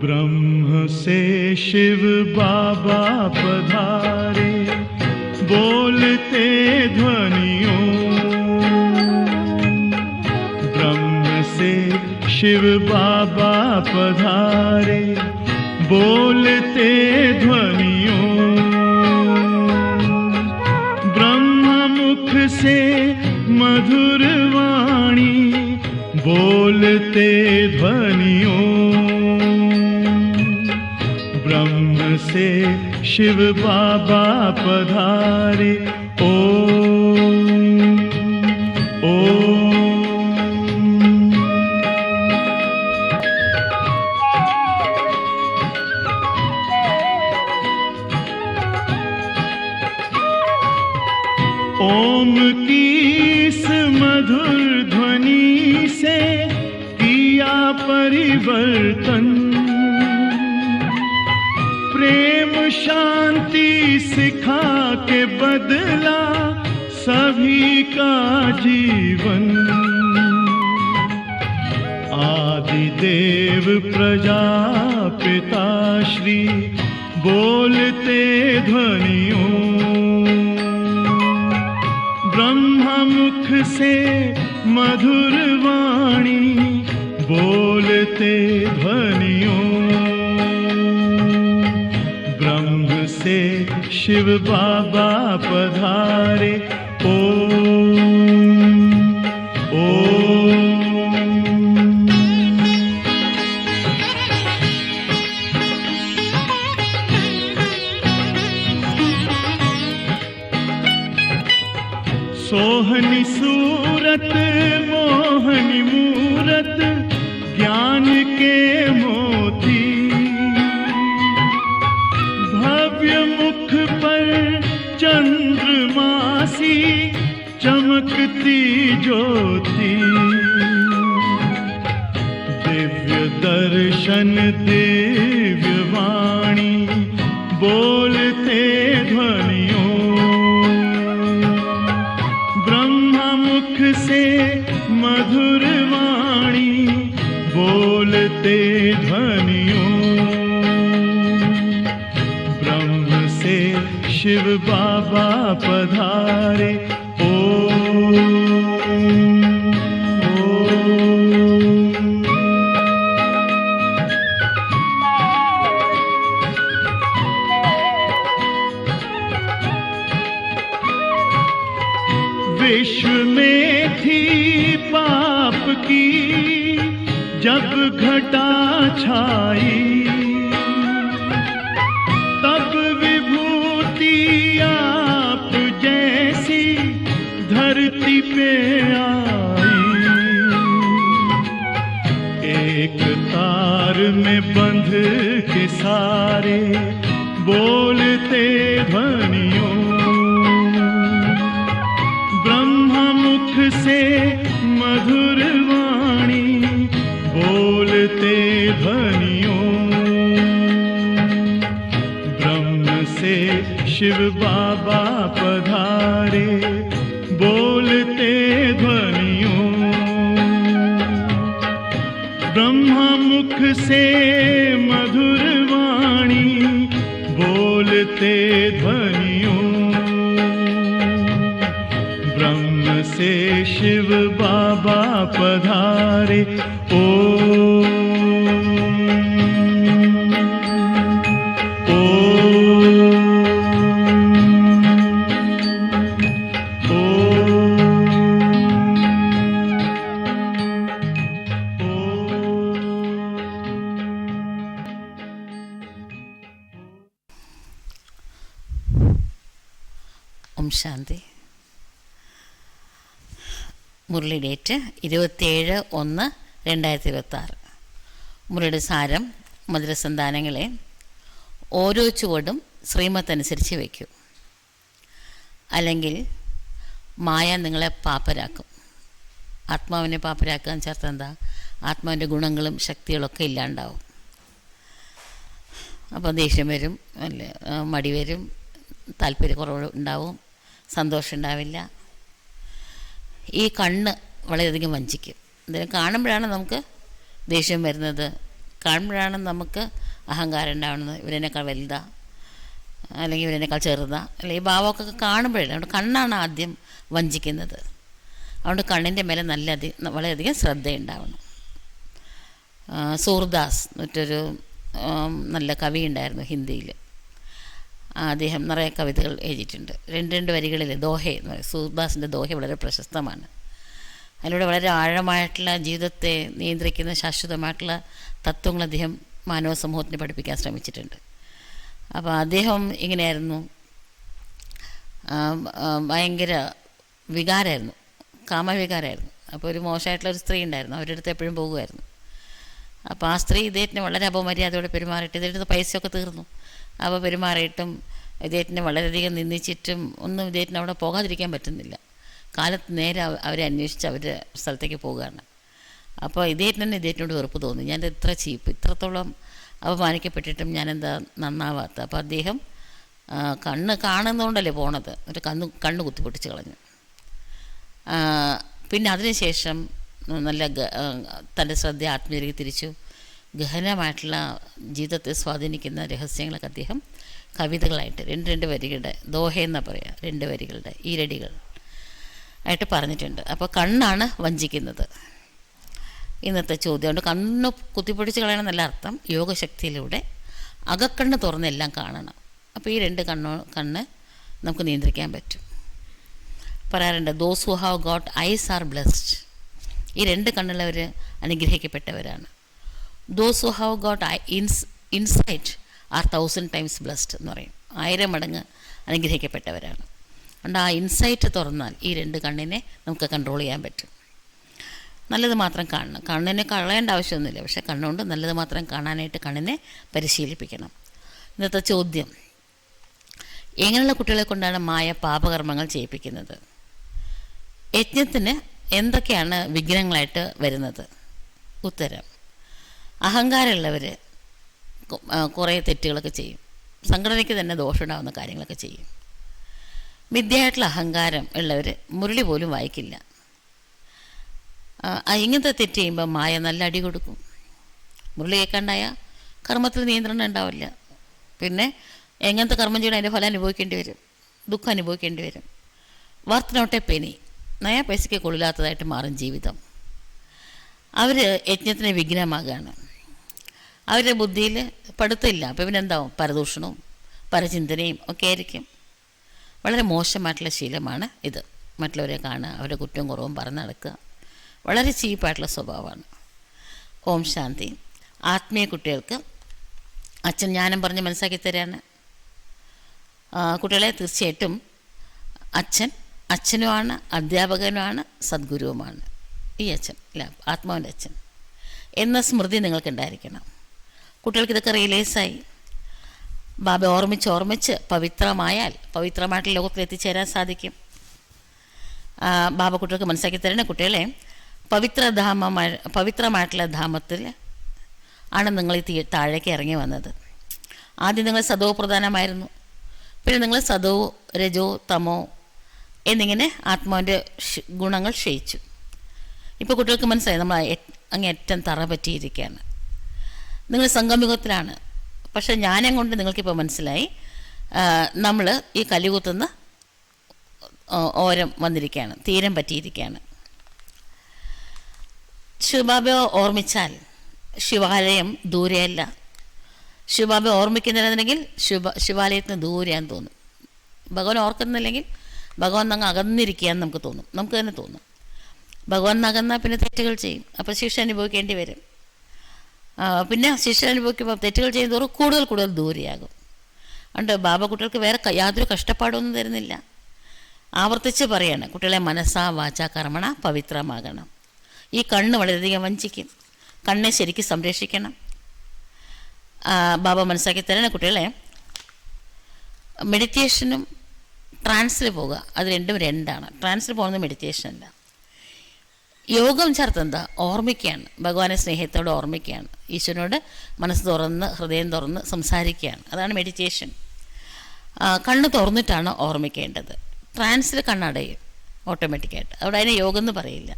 ब्रह्म से शिव बाबा पधारे, बोलते ध्वनियों। ब्रह्म से शिव बाबा पधारे, बोलते ध्वनियों। ब्रह्म मुख से मधुर वाणी, बोलते ध्वनियों। ब्रह्म से शिव बाबा पधारे, ओम ओम। ओम की इस मधुर ध्वनि से किया परिवर्तन, प्रेम शांति सिखा के बदला सभी का जीवन। आदि देव प्रजापिता श्री, बोलते ध्वनियों। ब्रह्म मुख से मधुर वाणी, बोलते ध्वनियों। ब्रह्म से शिव बाबा पधारे, ओम ओम। सोहनी सूरत मोहनी मूरत, ज्ञान के मोती। भव्य मुख पर चंद्रमासी, चमकती ज्योति। दिव्य दर्शन दिव्य वाणी, बोलते ध्वनियों। मुख से मधुर वाणी, बोलते ध्वनियों। ब्रह्म से शिव बाबा पधारे, ओम ओम। विश्व में थी पाप की जब घटा छाई, तब विभूति आप जैसी धरती पे आई। एक तार में बंध के सारे, बोलते ध्वनियों। मुख से मधुर वाणी, बोलते ध्वनियों। ब्रह्म से शिव बाबा पधारे, बोलते ध्वनियों। ब्रह्म मुख से मधुर वाणी, बोलते ध्वनियों। ब्रह्म से शिव बाबा पधारे, ओम ओम ഓം ശാന്തി. മുരളി ഡേറ്റ് 27/1/2026. മുരളിയുടെ സാരം: മധുരസന്താനങ്ങളെ, ഓരോ ചുവടും ശ്രീമത്തനുസരിച്ച് വയ്ക്കൂ, അല്ലെങ്കിൽ മായ നിങ്ങളെ പാപ്പരാക്കും. ആത്മാവിനെ പാപ്പരാക്കുക എന്ന് ചേർത്ത് എന്താ? ആത്മാവിൻ്റെ ഗുണങ്ങളും ശക്തികളൊക്കെ ഇല്ലാണ്ടാവും. അപ്പോൾ ദേഷ്യം വരും, അല്ലേ, മടി വരും, താല്പര്യക്കുറവ് ഉണ്ടാവും, സന്തോഷം ഉണ്ടാവില്ല. ഈ കണ്ണ് വളരെയധികം വഞ്ചിക്കും. എന്തെങ്കിലും കാണുമ്പോഴാണ് നമുക്ക് ദേഷ്യം വരുന്നത്, കാണുമ്പോഴാണ് നമുക്ക് അഹങ്കാരം ഉണ്ടാവുന്നത്. ഇവരെന്നേക്കാൾ വലുതാ, അല്ലെങ്കിൽ ഇവരെന്നേക്കാൾ ചെറുതാ, അല്ലെങ്കിൽ ഈ ഭാവമൊക്കെ കാണുമ്പോഴേ. അതുകൊണ്ട് കണ്ണാണ് ആദ്യം വഞ്ചിക്കുന്നത്. അതുകൊണ്ട് കണ്ണിൻ്റെ മേലെ വളരെയധികം ശ്രദ്ധയുണ്ടാവണം. സൂർദാസ് മറ്റൊരു നല്ല കവി ഉണ്ടായിരുന്നു ഹിന്ദിയിൽ. അദ്ദേഹം നിറയെ കവിതകൾ എഴുതിയിട്ടുണ്ട്. രണ്ട് വരികളിൽ ദോഹെ എന്ന് പറയും. സൂർദാസിൻ്റെ ദോഹെ വളരെ പ്രശസ്തമാണ്. അതിലൂടെ വളരെ ആഴമായിട്ടുള്ള ജീവിതത്തെ നിയന്ത്രിക്കുന്ന ശാശ്വതമായിട്ടുള്ള തത്വങ്ങൾ അദ്ദേഹം മാനവ സമൂഹത്തിന് പഠിപ്പിക്കാൻ ശ്രമിച്ചിട്ടുണ്ട്. അപ്പോൾ അദ്ദേഹം ഇങ്ങനെയായിരുന്നു, ഭയങ്കര വികാരമായിരുന്നു, കാമവികാരമായിരുന്നു. അപ്പോൾ ഒരു മോശമായിട്ടുള്ളൊരു സ്ത്രീ ഉണ്ടായിരുന്നു, അവരുടെ അടുത്ത് എപ്പോഴും പോകുമായിരുന്നു. അപ്പോൾ ആ സ്ത്രീ ഇദ്ദേഹത്തിന് വളരെ അപമര്യാദയോടെ പെരുമാറിയിട്ട് ഇദ്ദേഹത്തിന് പൈസയൊക്കെ തീർന്നു. അപ്പോൾ പെരുമാറിയിട്ടും ഇദ്ദേഹത്തിനെ വളരെയധികം നിന്ദിച്ചിട്ടും ഒന്നും ഇദ്ദേഹത്തിന് അവിടെ പോകാതിരിക്കാൻ പറ്റുന്നില്ല. കാലത്ത് നേരെ അവരെ അന്വേഷിച്ച് അവരുടെ സ്ഥലത്തേക്ക് പോവുകയാണ്. അപ്പോൾ ഇദ്ദേഹത്തിനോട് വെറുപ്പ് തോന്നി. ഞാൻ ഇത്ര ചീപ്പ്, ഇത്രത്തോളം അപമാനിക്കപ്പെട്ടിട്ടും ഞാനെന്താ നന്നാവാത്ത. അപ്പോൾ അദ്ദേഹം കണ്ണ് കാണുന്നതുകൊണ്ടല്ലേ പോണത്, ഒരു കണ്ണ് കുത്തിപ്പൊട്ടിച്ച് കളഞ്ഞു. പിന്നെ അതിനുശേഷം തൻ്റെ ശ്രദ്ധ ആത്മീയതയിലേക്ക് തിരിച്ചു. ഗഹനമായിട്ടുള്ള ജീവിതത്തെ സ്വാധീനിക്കുന്ന രഹസ്യങ്ങളൊക്കെ അദ്ദേഹം കവിതകളായിട്ട് രണ്ട് വരികളുടെ, ദോഹ എന്നാണ് പറയുക, 2 വരികളുടെ ഈരടികൾ ആയിട്ട് പറഞ്ഞിട്ടുണ്ട്. അപ്പോൾ കണ്ണാണ് വഞ്ചിക്കുന്നത്. ഇന്നത്തെ ചോദ്യം. അതുകൊണ്ട് കണ്ണ് കുത്തിപ്പൊടിച്ച് കളയണമെന്നല്ല അർത്ഥം. യോഗശക്തിയിലൂടെ അകക്കണ്ണ് തുറന്ന് എല്ലാം കാണണം. അപ്പോൾ ഈ 2 കണ്ണ് നമുക്ക് നിയന്ത്രിക്കാൻ പറ്റും. പറയാറുണ്ട്, those who have got eyes are blessed. ഈ 2 കണ്ണുള്ളവർ അനുഗ്രഹിക്കപ്പെട്ടവരാണ്. Those who have got insight are 1000 times blessed എന്ന് പറയും. 1000 മടങ്ങ് അനുഗ്രഹിക്കപ്പെട്ടവരാണ്. അതുകൊണ്ട് ആ ഇൻസൈറ്റ് തുറന്നാൽ ഈ 2 കണ്ണിനെ നമുക്ക് കൺട്രോൾ ചെയ്യാൻ പറ്റും. നല്ലത് മാത്രം കാണണം. കണ്ണിനെ കളയേണ്ട ആവശ്യമൊന്നുമില്ല, പക്ഷേ കണ്ണുകൊണ്ട് നല്ലത് മാത്രം കാണാനായിട്ട് കണ്ണിനെ പരിശീലിപ്പിക്കണം. ഇന്നത്തെ ചോദ്യം, എങ്ങനെയുള്ള കുട്ടികളെ കൊണ്ടാണ് മായ പാപകർമ്മങ്ങൾ ചെയ്യിപ്പിക്കുന്നത്? യജ്ഞത്തിന് എന്തൊക്കെയാണ് വിഘ്നങ്ങളായിട്ട് വരുന്നത്? ഉത്തരം, അഹങ്കാരമുള്ളവർ കുറേ തെറ്റുകളൊക്കെ ചെയ്യും. സംഘടനയ്ക്ക് തന്നെ ദോഷമുണ്ടാകുന്ന കാര്യങ്ങളൊക്കെ ചെയ്യും. മിഥ്യയായിട്ടുള്ള അഹങ്കാരം ഉള്ളവർ മുരളി പോലും വായിക്കില്ല. ഇങ്ങനത്തെ തെറ്റ് ചെയ്യുമ്പോൾ മായ നല്ല അടി കൊടുക്കും. മുരളി കേൾക്കാണ്ടായ കർമ്മത്തിൽ നിയന്ത്രണം ഉണ്ടാവില്ല. പിന്നെ എങ്ങനത്തെ കർമ്മം ചെയ്യണം അതിൻ്റെ ഫലം അനുഭവിക്കേണ്ടി വരും, ദുഃഖം അനുഭവിക്കേണ്ടി വരും. വർത്ത് നോട്ട് എ പെനി, നയാ പൈസയ്ക്ക് കൊള്ളില്ലാത്തതായിട്ട് മാറും ജീവിതം. അവർ യജ്ഞത്തിന് വിഘ്നമാകുകയാണ്. അവരുടെ ബുദ്ധിയിൽ പഠിത്തമില്ല. അപ്പോൾ ഇവനെന്താവും? പരദൂഷണവും പരചിന്തനയും ഒക്കെ ആയിരിക്കും. വളരെ മോശമായിട്ടുള്ള ശീലമാണ് ഇത്. മറ്റുള്ളവരെ കാണുക, അവരുടെ കുറ്റവും കുറവും പറഞ്ഞ് നടക്കുക, വളരെ ചീപ്പായിട്ടുള്ള സ്വഭാവമാണ്. ഓം ശാന്തി. ആത്മീയ കുട്ടികൾക്ക് അച്ഛൻ ജ്ഞാനം പറഞ്ഞ് മനസ്സിലാക്കി തരാണ്. കുട്ടികളെ തീർച്ചയായിട്ടും അച്ഛനുമാണ്, അധ്യാപകനുമാണ്, സദ്ഗുരുവുമാണ് ഈ അച്ഛൻ, അല്ല ആത്മാവിൻ്റെ അച്ഛൻ എന്ന സ്മൃതി നിങ്ങൾക്കുണ്ടായിരിക്കണം. കുട്ടികൾക്ക് ഇതൊക്കെ റിയലൈസായി ബാബ ഓർമ്മിച്ച് പവിത്രമായാൽ പവിത്രമായിട്ടുള്ള ലോകത്തിൽ എത്തിച്ചേരാൻ സാധിക്കും. ബാബ കുട്ടികൾക്ക് മനസ്സിലാക്കി തരണേ, കുട്ടികളെ പവിത്രമായിട്ടുള്ള ധാമത്തിൽ ആണ് നിങ്ങൾ ഈ താഴേക്ക് ഇറങ്ങി വന്നത്. ആദ്യം നിങ്ങൾ സദോ പ്രധാനമായിരുന്നു, പിന്നെ നിങ്ങൾ സദോ, രജോ, തമോ എന്നിങ്ങനെ ആത്മാവിൻ്റെ ഗുണങ്ങൾ ക്ഷയിച്ചു. ഇപ്പോൾ കുട്ടികൾക്ക് മനസ്സിലായി നമ്മൾ അങ്ങേയറ്റം തറ പറ്റിയിരിക്കുകയാണ്. നിങ്ങൾ സംഗമയുഗത്തിലാണ്. പക്ഷേ ജ്ഞാനം കൊണ്ട് നിങ്ങൾക്കിപ്പോൾ മനസ്സിലായി നമ്മൾ ഈ കലിയുഗത്തുനിന്ന് ഓരം വന്നിരിക്കുകയാണ്, തീരം പറ്റിയിരിക്കുകയാണ്. ശിവബാബയെ ഓർമ്മിച്ചാൽ ശിവാലയം ദൂരെയല്ല. ശിവബാബയെ ഓർമ്മിക്കുന്നില്ലെങ്കിൽ ശിവാലയത്തിന് ദൂരെയാന്ന് തോന്നും. ഭഗവാൻ ഓർക്കുന്നില്ലെങ്കിൽ ഭഗവാൻ അങ്ങ് അകന്നിരിക്കുകയെന്ന് നമുക്ക് തോന്നും, നമുക്ക് തന്നെ തോന്നും. ഭഗവാൻ അകന്നാൽ പിന്നെ തെറ്റുകൾ ചെയ്യും, അപ്പോൾ ശിക്ഷ അനുഭവിക്കേണ്ടി വരും. പിന്നെ ശിക്ഷ അനുഭവിക്കുമ്പോൾ തെറ്റുകൾ ചെയ്യുന്നതോറും കൂടുതൽ ദൂരെയാകും. അതുകൊണ്ട് ബാബ കുട്ടികൾക്ക് വേറെ യാതൊരു കഷ്ടപ്പാടൊന്നും തരുന്നില്ല. ആവർത്തിച്ച് പറയാണ്, കുട്ടികളെ മനസ്സാ വാചാ കർമ്മണ പവിത്രമാകണം. ഈ കണ്ണ് വളരെയധികം വഞ്ചിക്കും, കണ്ണെ ശരിക്കും സംരക്ഷിക്കണം. ബാബ മനസ്സിലാക്കി തരണേ കുട്ടികളെ. മെഡിറ്റേഷനും ട്രാൻസിൽ പോകുക, അത് രണ്ടാണ്. ട്രാൻസിൽ പോകുന്നത് മെഡിറ്റേഷൻ അല്ല. യോഗം ചേർത്ത് എന്താ? ഓർമ്മിക്കുകയാണ്, ഭഗവാനെ സ്നേഹത്തോടെ ഓർമ്മിക്കുകയാണ്, ഈശ്വരനോട് മനസ്സ് തുറന്ന് ഹൃദയം തുറന്ന് സംസാരിക്കുകയാണ്. അതാണ് മെഡിറ്റേഷൻ. കണ്ണ് തുറന്നിട്ടാണ് ഓർമ്മിക്കേണ്ടത്. ട്രാൻസിൽ കണ്ണടയും ഓട്ടോമാറ്റിക്കായിട്ട്. അവിടെ അതിനെ യോഗം എന്ന് പറയില്ല.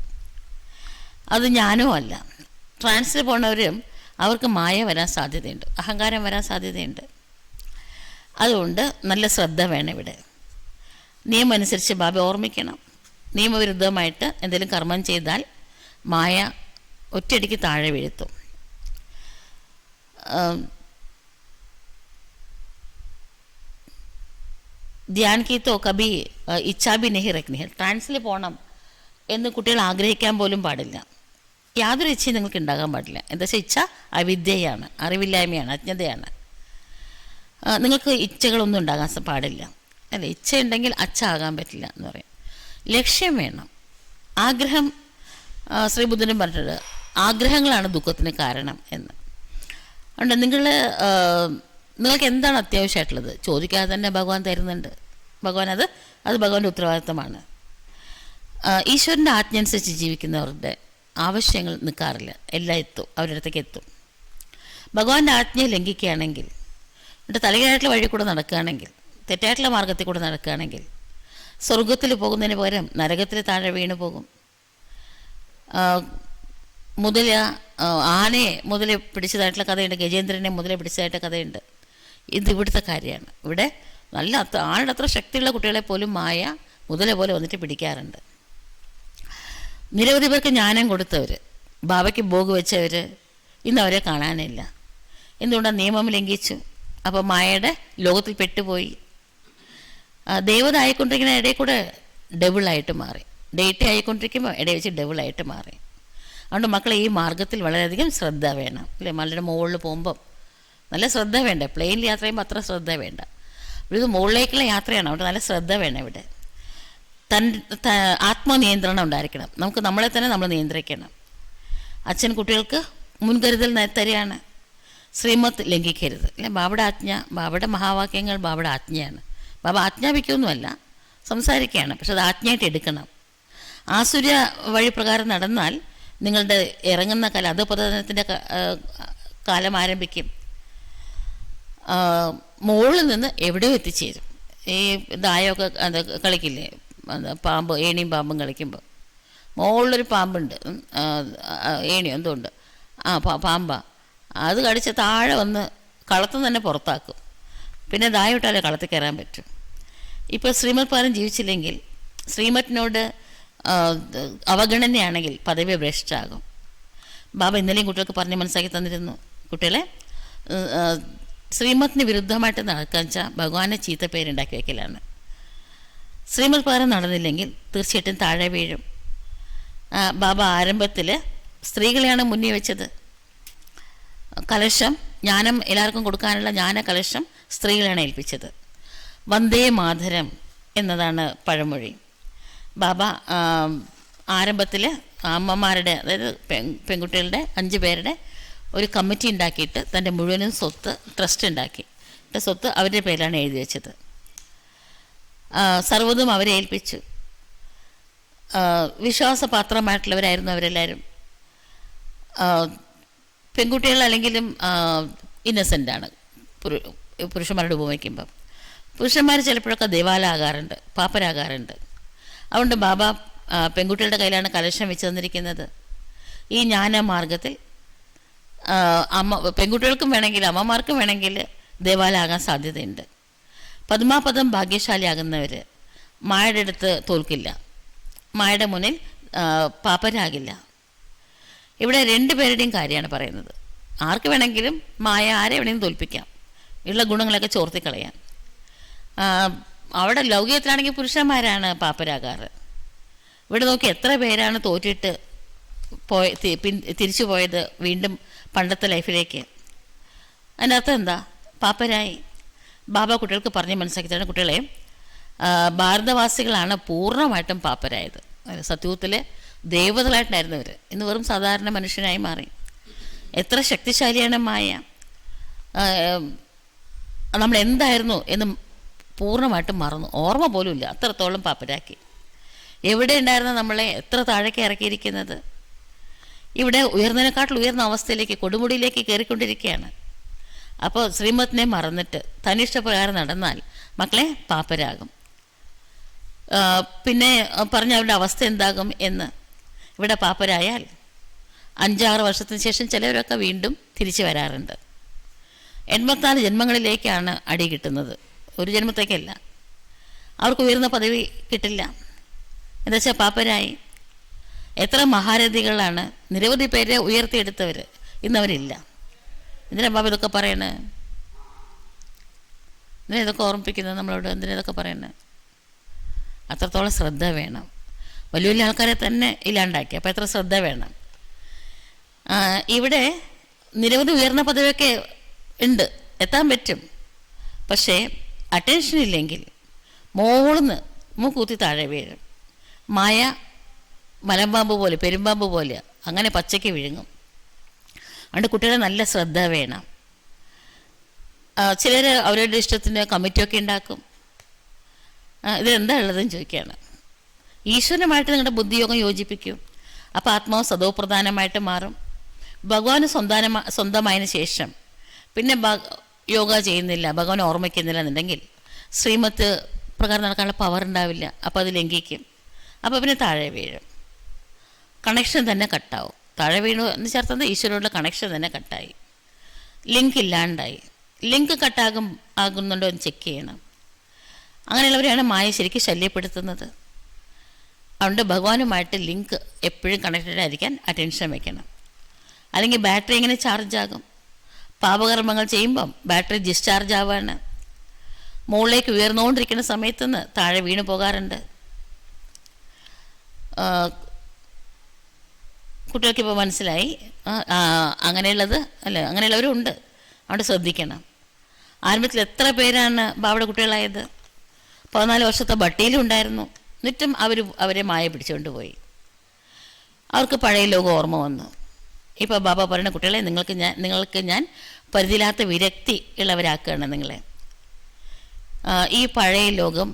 അത് ജ്ഞാനവും അല്ല. ട്രാൻസിൽ പോണവരും അവർക്ക് മായ വരാൻ സാധ്യതയുണ്ട്, അഹങ്കാരം വരാൻ സാധ്യതയുണ്ട്. അതുകൊണ്ട് നല്ല ശ്രദ്ധ വേണം ഇവിടെ. നിയമം അനുസരിച്ച് ബാബ ഓർമ്മിക്കണം. നിയമവിരുദ്ധമായിട്ട് എന്തെങ്കിലും കർമ്മം ചെയ്താൽ മായ ഒറ്റയടിക്ക് താഴെ വീഴ്ത്തും. ധ്യാൻ കീത്തോ കബി ഇച്ഛാബി നെഹി റഖ്നി. ട്രാൻസിൽ പോകണം എന്ന് കുട്ടികൾ ആഗ്രഹിക്കാൻ പോലും പാടില്ല. യാതൊരു ഇച്ഛയും നിങ്ങൾക്ക് ഉണ്ടാകാൻ പാടില്ല. എന്താ വെച്ചാൽ ഇച്ഛ അവിദ്യയാണ്, അറിവില്ലായ്മയാണ്, അജ്ഞതയാണ്. നിങ്ങൾക്ക് ഇച്ഛകളൊന്നും ഉണ്ടാകാൻ പാടില്ല അല്ലേ. ഇച്ഛ ഉണ്ടെങ്കിൽ അച്ഛ ആകാൻ പറ്റില്ല എന്ന് പറയും. ലക്ഷ്യം വേണം, ആഗ്രഹം. ശ്രീബുദ്ധനും പറഞ്ഞിട്ട് ആഗ്രഹങ്ങളാണ് ദുഃഖത്തിന് കാരണം എന്ന്. അതുകൊണ്ട് നിങ്ങൾക്ക് എന്താണ് അത്യാവശ്യമായിട്ടുള്ളത് ചോദിക്കാതെ തന്നെ ഭഗവാൻ തരുന്നുണ്ട്. ഭഗവാൻ അത് ഭഗവാന്റെ ഉത്തരവാദിത്തമാണ്. ഈശ്വരൻ്റെ ആജ്ഞ അനുസരിച്ച് ജീവിക്കുന്നവരുടെ ആവശ്യങ്ങൾ നിൽക്കാറില്ല, എല്ലാം എത്തും, അവരുടെ അടുത്തേക്ക് എത്തും. ഭഗവാന്റെ ആജ്ഞയെ ലംഘിക്കുകയാണെങ്കിൽ, എന്നിട്ട് തലകീഴായിട്ടുള്ള വഴി കൂടെ നടക്കുകയാണെങ്കിൽ, തെറ്റായിട്ടുള്ള മാർഗത്തിൽ കൂടെ നടക്കുകയാണെങ്കിൽ സ്വർഗത്തിൽ പോകുന്നതിന് പകരം നരകത്തിൽ താഴെ വീണു പോകും. ആനയെ മുതലെ പിടിച്ചതായിട്ടുള്ള കഥയുണ്ട്, ഗജേന്ദ്രനെ മുതലെ പിടിച്ചതായിട്ട് കഥയുണ്ട്. ഇത് ഇവിടുത്തെ കാര്യമാണ്. ഇവിടെ നല്ല ആളുടെ അത്ര ശക്തിയുള്ള കുട്ടികളെ പോലും മായ മുതലെ പോലെ വന്നിട്ട് പിടിക്കാറുണ്ട്. നിരവധി പേർക്ക് ജ്ഞാനം കൊടുത്തവർ, ബാബയ്ക്ക് ഭോഗ് വെച്ചവർ ഇന്ന് അവരെ കാണാനില്ല. എന്തുകൊണ്ടാണ്? നിയമം ലംഘിച്ചു. അപ്പോൾ മായയുടെ ലോകത്തിൽ പെട്ടുപോയി. ദേവത ആയിക്കൊണ്ടിരിക്കുന്ന ഇടയിൽ കൂടെ ഡബിളായിട്ട് മാറി. ഡേറ്റ് ആയിക്കൊണ്ടിരിക്കുമ്പോൾ ഇടയിൽ വെച്ച് ഡബിളായിട്ട് മാറി. അതുകൊണ്ട് മക്കളെ ഈ മാർഗത്തിൽ വളരെയധികം ശ്രദ്ധ വേണം അല്ലേ. മലയുടെ മുകളിൽ പോകുമ്പം നല്ല ശ്രദ്ധ വേണ്ട. പ്ലെയിനിൽ യാത്ര ചെയ്യുമ്പോൾ അത്ര ശ്രദ്ധ വേണ്ട. ഇത് മുകളിലേക്കുള്ള യാത്രയാണ്, അവിടെ നല്ല ശ്രദ്ധ വേണം. ഇവിടെ ആത്മനിയന്ത്രണം ഉണ്ടായിരിക്കണം. നമുക്ക് നമ്മളെ തന്നെ നമ്മൾ നിയന്ത്രിക്കണം. അച്ഛൻ കുട്ടികൾക്ക് മുൻകരുതൽ തരികയാണ്. ശ്രീമത്ത് ലംഘിക്കരുത് അല്ലെ. ബാബയുടെ ആജ്ഞ, ബാബയുടെ മഹാവാക്യങ്ങൾ ബാബയുടെ ആജ്ഞയാണ്. ബാബ ആജ്ഞാപിക്കൊന്നുമല്ല, സംസാരിക്കുകയാണ്. പക്ഷെ അത് ആജ്ഞയായിട്ട് എടുക്കണം. ആസുര വഴി പ്രകാരം നടന്നാൽ നിങ്ങളുടെ ഇറങ്ങുന്ന കാലം അധപതനത്തിൻ്റെ കാലം ആരംഭിക്കും. മുകളിൽ നിന്ന് എവിടെയോ എത്തിച്ചേരും. ഈ ദായമൊക്കെ കളിക്കില്ലേ, പാമ്പ്, ഏണിയും പാമ്പും കളിക്കുമ്പോൾ മുകളിലൊരു പാമ്പുണ്ട്, ഏണിയോ എന്തുകൊണ്ട് പാമ്പാ, അത് കടിച്ച് താഴെ വന്ന് കളത്തിൽ തന്നെ പുറത്താക്കും. പിന്നെ ദായമിട്ടാലേ കളത്തിൽ കയറാൻ പറ്റും. ഇപ്പോൾ ശ്രീമത് പാലം ജീവിച്ചില്ലെങ്കിൽ, ശ്രീമത്തിനോട് അവഗണനയാണെങ്കിൽ പദവി ഭ്രഷ്ടാകും. ബാബ ഇന്നലെയും കുട്ടികൾക്ക് പറഞ്ഞ് മനസ്സിലാക്കി തന്നിരുന്നു. കുട്ടികളെ ശ്രീമത്തിന് വിരുദ്ധമായിട്ട് നടക്കാൻ വെച്ചാൽ ഭഗവാനെ ചീത്ത പേരുണ്ടാക്കി വയ്ക്കലാണ്. ശ്രീമത് പാലം നടന്നില്ലെങ്കിൽ തീർച്ചയായിട്ടും താഴെ വീഴും. ബാബ ആരംഭത്തിൽ സ്ത്രീകളെയാണ് മുന്നിൽ വെച്ചത്. കലശം, ജ്ഞാനം എല്ലാവർക്കും കൊടുക്കാനുള്ള ജ്ഞാന കലശം സ്ത്രീകളെയാണ് ഏൽപ്പിച്ചത്. വന്ദേ മാതരം എന്നതാണ് പഴമൊഴി. ബാബ ആരംഭത്തിൽ അമ്മമാരുടെ, അതായത് പെൺകുട്ടികളുടെ 5 പേരുടെ ഒരു കമ്മിറ്റി ഉണ്ടാക്കിയിട്ട് തൻ്റെ മുഴുവനും സ്വത്ത് ട്രസ്റ്റ് ഉണ്ടാക്കി. സ്വത്ത് അവരുടെ പേരിലാണ് എഴുതി വെച്ചത്. സർവ്വതും അവരെ ഏൽപ്പിച്ചു. വിശ്വാസപാത്രമായിട്ടുള്ളവരായിരുന്നു അവരെല്ലാവരും. പെൺകുട്ടികൾ അല്ലെങ്കിലും ഇന്നസെൻ്റാണ് പുരുഷന്മാരുടെ ഉപമിക്കുമ്പം. പുരുഷന്മാർ ചിലപ്പോഴൊക്കെ ദേവാലാകാറുണ്ട്, പാപ്പരാകാറുണ്ട്. അതുകൊണ്ട് ബാബ പെൺകുട്ടികളുടെ കയ്യിലാണ് കലശം വെച്ച് തന്നിരിക്കുന്നത്. ഈ ജ്ഞാനമാർഗത്തിൽ പെൺകുട്ടികൾക്കും വേണമെങ്കിൽ അമ്മമാർക്കും വേണമെങ്കിൽ ദേവാലാകാൻ സാധ്യതയുണ്ട്. പദ്മാപദം ഭാഗ്യശാലിയാകുന്നവർ മായയുടെ അടുത്ത് തോൽക്കില്ല, മായയുടെ മുന്നിൽ പാപ്പരാകില്ല. ഇവിടെ 2 പേരുടെയും കാര്യമാണ് പറയുന്നത്. ആർക്ക് വേണമെങ്കിലും മായ ആരെ വേണമെങ്കിലും തോൽപ്പിക്കാം, ഉള്ള ഗുണങ്ങളൊക്കെ ചോർത്തിക്കളയാം. അവിടെ ലൗകികത്തിലാണെങ്കിൽ പുരുഷന്മാരാണ് പാപ്പരാകാറ്. ഇവിടെ നോക്കി എത്ര പേരാണ് തോറ്റിട്ട് തിരിച്ചു പോയത് വീണ്ടും പണ്ടത്തെ ലൈഫിലേക്ക്. അതിൻ്റെ അർത്ഥം എന്താ? പാപ്പരായി. ബാബ കുട്ടികൾക്ക് പറഞ്ഞ് മനസ്സിലാക്കി തരുന്ന കുട്ടികളെ, ഭാരതവാസികളാണ് പൂർണ്ണമായിട്ടും പാപ്പരായത്. സത്യത്തിൽ ദേവതകളായിട്ടായിരുന്നവർ, ഇന്ന് വെറും സാധാരണ മനുഷ്യനായി മാറി. എത്ര ശക്തിശാലിയാണ് മായ. നമ്മൾ എന്തായിരുന്നു എന്ന് പൂർണ്ണമായിട്ടും മറന്നു, ഓർമ്മ പോലും ഇല്ല, അത്രത്തോളം പാപ്പരാക്കി. എവിടെ ഉണ്ടായിരുന്ന നമ്മളെ എത്ര താഴേക്ക് ഇറക്കിയിരിക്കുന്നത്. ഇവിടെ ഉയർന്നതിനെക്കാട്ടിൽ ഉയർന്ന അവസ്ഥയിലേക്ക്, കൊടുമുടിയിലേക്ക് കയറിക്കൊണ്ടിരിക്കുകയാണ്. അപ്പോൾ ശ്രീമത്തിനെ മറന്നിട്ട് തന്നിഷ്ടപ്രകാരം നടന്നാൽ മക്കളെ പാപ്പരാകും. പിന്നെ പറഞ്ഞ അവരുടെ അവസ്ഥ എന്താകും എന്ന്. ഇവിടെ പാപ്പരായാൽ 5-6 വർഷത്തിന് ശേഷം ചിലവരൊക്കെ വീണ്ടും തിരിച്ചു വരാറുണ്ട്. 84 ജന്മങ്ങളിലേക്കാണ് അടി കിട്ടുന്നത്, ഒരു ജന്മത്തേക്കല്ല. അവർക്ക് ഉയർന്ന പദവി കിട്ടില്ല. എന്താ വെച്ചാൽ പാപ്പരായി. എത്ര മഹാരഥികളാണ്, നിരവധി പേരെ ഉയർത്തിയെടുത്തവർ, ഇന്നവരില്ല. എന്തിനാ ബാബ ഇതൊക്കെ പറയണേ? എന്തിനാ ഇതൊക്കെ ഓർമ്മിപ്പിക്കുന്നത് നമ്മളോട്? എന്തിനാ ഇതൊക്കെ പറയണേ? അത്രത്തോളം ശ്രദ്ധ വേണം. വലിയ വലിയ ആൾക്കാരെ തന്നെ ഇല്ലാണ്ടാക്കി. അപ്പോൾ എത്ര ശ്രദ്ധ വേണം? ഇവിടെ നിരവധി ഉയർന്ന പദവിയൊക്കെ ഉണ്ട്, എത്താൻ പറ്റും. പക്ഷേ അറ്റൻഷൻ ഇല്ലെങ്കിൽ മോളിന്ന് മൂക്കൂത്തി താഴെ വീഴും. മായ മലമ്പാമ്പ് പോലെ, പെരുമ്പാമ്പ് പോലെ അങ്ങനെ പച്ചയ്ക്ക് വിഴുങ്ങും. അതുകൊണ്ട് കുട്ടികളെ നല്ല ശ്രദ്ധ വേണം. ചിലർ അവരുടെ ഇഷ്ടത്തിന് കമ്മിറ്റിയൊക്കെ ഉണ്ടാക്കും. ഇതെന്താ ഉള്ളതെന്ന് ചോദിക്കുകയാണ്. ഈശ്വരനുമായിട്ട് നിങ്ങളുടെ ബുദ്ധിയോഗം യോജിപ്പിക്കും. അപ്പോൾ ആത്മാവ് സദോപ്രധാനമായിട്ട് മാറും. ഭഗവാന് സ്വന്തമായതിനു ശേഷം പിന്നെ യോഗ ചെയ്യുന്നില്ല, ഭഗവാൻ ഓർമ്മിക്കുന്നില്ല എന്നുണ്ടെങ്കിൽ ശ്രീമത്ത് പ്രകാരം നടക്കാനുള്ള പവർ ഉണ്ടാവില്ല. അപ്പോൾ അത് ലംഘിക്കും. അപ്പോൾ പിന്നെ താഴെ വീഴും. കണക്ഷൻ തന്നെ കട്ടാവും. താഴെ വീണു എന്ന് ചേർത്തത് ഈശ്വരനോടുള്ള കണക്ഷൻ തന്നെ കട്ടായി, ലിങ്ക് ഇല്ലാണ്ടായി. ലിങ്ക് ആകുന്നുണ്ടോ എന്ന് ചെക്ക് ചെയ്യണം. അങ്ങനെയുള്ളവരെയാണ് മായ ശരിക്കും ശല്യപ്പെടുത്തുന്നത്. അതുകൊണ്ട് ഭഗവാനുമായിട്ട് ലിങ്ക് എപ്പോഴും കണക്റ്റഡ് ആയിരിക്കാൻ അറ്റൻഷൻ വയ്ക്കണം. അല്ലെങ്കിൽ ബാറ്ററി ഇങ്ങനെ ചാർജ് ആകും. പാപകർമ്മങ്ങൾ ചെയ്യുമ്പം ബാറ്ററി ഡിസ്ചാർജ് ആവാണ്. മുകളിലേക്ക് ഉയർന്നുകൊണ്ടിരിക്കുന്ന സമയത്ത് നിന്ന് താഴെ വീണു പോകാറുണ്ട്. കുട്ടികൾക്കിപ്പോൾ മനസ്സിലായി അങ്ങനെയുള്ളത് അല്ലേ, അങ്ങനെയുള്ളവരും ഉണ്ട്. അതുകൊണ്ട് ശ്രദ്ധിക്കണം. ആരംഭത്തിൽ എത്ര പേരാണ് ബാബയുടെ കുട്ടികളായത്? 14 വർഷത്തെ ബട്ടിയിലും ഉണ്ടായിരുന്നു. എന്നിട്ടും അവരെ മായ പിടിച്ചുകൊണ്ട് പോയി. അവർക്ക് പഴയ ലോകം ഓർമ്മ വന്നു. ഇപ്പോൾ ബാബ പറയുന്ന കുട്ടികളെ നിങ്ങൾക്ക് ഞാൻ പരിധിയില്ലാത്ത വിരക്തി ഉള്ളവരാക്കുകയാണ് നിങ്ങളെ. ഈ പഴയ ലോകം,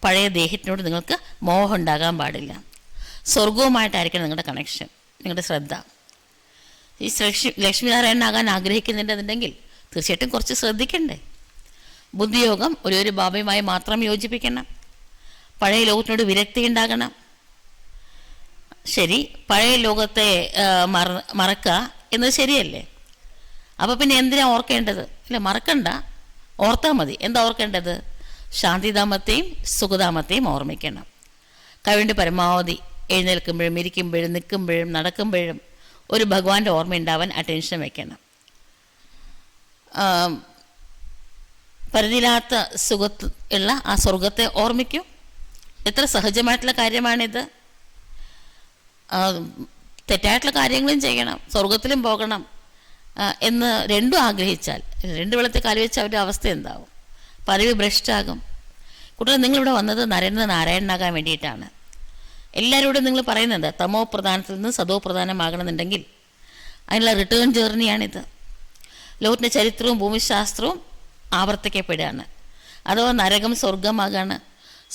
പഴയ ദേഹത്തിനോട് നിങ്ങൾക്ക് മോഹം ഉണ്ടാകാൻ പാടില്ല. സ്വർഗവുമായിട്ടായിരിക്കണം നിങ്ങളുടെ കണക്ഷൻ, നിങ്ങളുടെ ശ്രദ്ധ. ഈ ലക്ഷ്മിനാരായണനാകാൻ ആഗ്രഹിക്കുന്നുണ്ടെന്നുണ്ടെങ്കിൽ തീർച്ചയായിട്ടും കുറച്ച് ശ്രദ്ധിക്കണ്ടേ. ബുദ്ധിയോഗം ഒരു ബാബയുമായി മാത്രം യോജിപ്പിക്കണം. പഴയ ലോകത്തിനോട് വിരക്തി ഉണ്ടാകണം. ശരി, പഴയ ലോകത്തെ മറക്കുക എന്നത് ശരിയല്ലേ? അപ്പോൾ പിന്നെ എന്തിനാ ഓർക്കേണ്ടത്? ഇല്ല, മറക്കണ്ട, ഓർത്താൽ മതി. എന്താ ഓർക്കേണ്ടത്? ശാന്തിധാമത്തെയും സുഖധാമത്തെയും ഓർമ്മിക്കണം. കഴിവിൻ്റെ പരമാവധി എഴുന്നേൽക്കുമ്പോഴും ഇരിക്കുമ്പോഴും നിൽക്കുമ്പോഴും നടക്കുമ്പോഴും ഒരു ഭഗവാന്റെ ഓർമ്മ ഉണ്ടാവാൻ അറ്റൻഷൻ വയ്ക്കണം. പരിധിയില്ലാത്ത സുഖത്ത് ഉള്ള ആ സ്വർഗത്തെ ഓർമ്മിക്കും. എത്ര സഹജമായിട്ടുള്ള കാര്യമാണിത്. തെറ്റായിട്ടുള്ള കാര്യങ്ങളും ചെയ്യണം, സ്വർഗത്തിലും പോകണം എന്ന് രണ്ടും ആഗ്രഹിച്ചാൽ, രണ്ട് വെള്ളത്തിൽ കാലുവെച്ച് അവരുടെ അവസ്ഥ എന്താവും? പദവി ഭ്രഷ്ടാകും. കുട്ടികൾ, നിങ്ങളിവിടെ വന്നത് നാരായണനാകാൻ വേണ്ടിയിട്ടാണ്. എല്ലാവരോടും നിങ്ങൾ പറയുന്നത് തമോ പ്രധാനത്തിൽ നിന്ന് സദോ പ്രധാനമാകണമെന്നുണ്ടെങ്കിൽ അതിനുള്ള റിട്ടേൺ ജേർണിയാണിത്. ലോകത്തിൻ്റെ ചരിത്രവും ഭൂമിശാസ്ത്രവും ആവർത്തിക്കപ്പെടുകയാണ്. അഥവാ നരകം സ്വർഗമാകാണ്,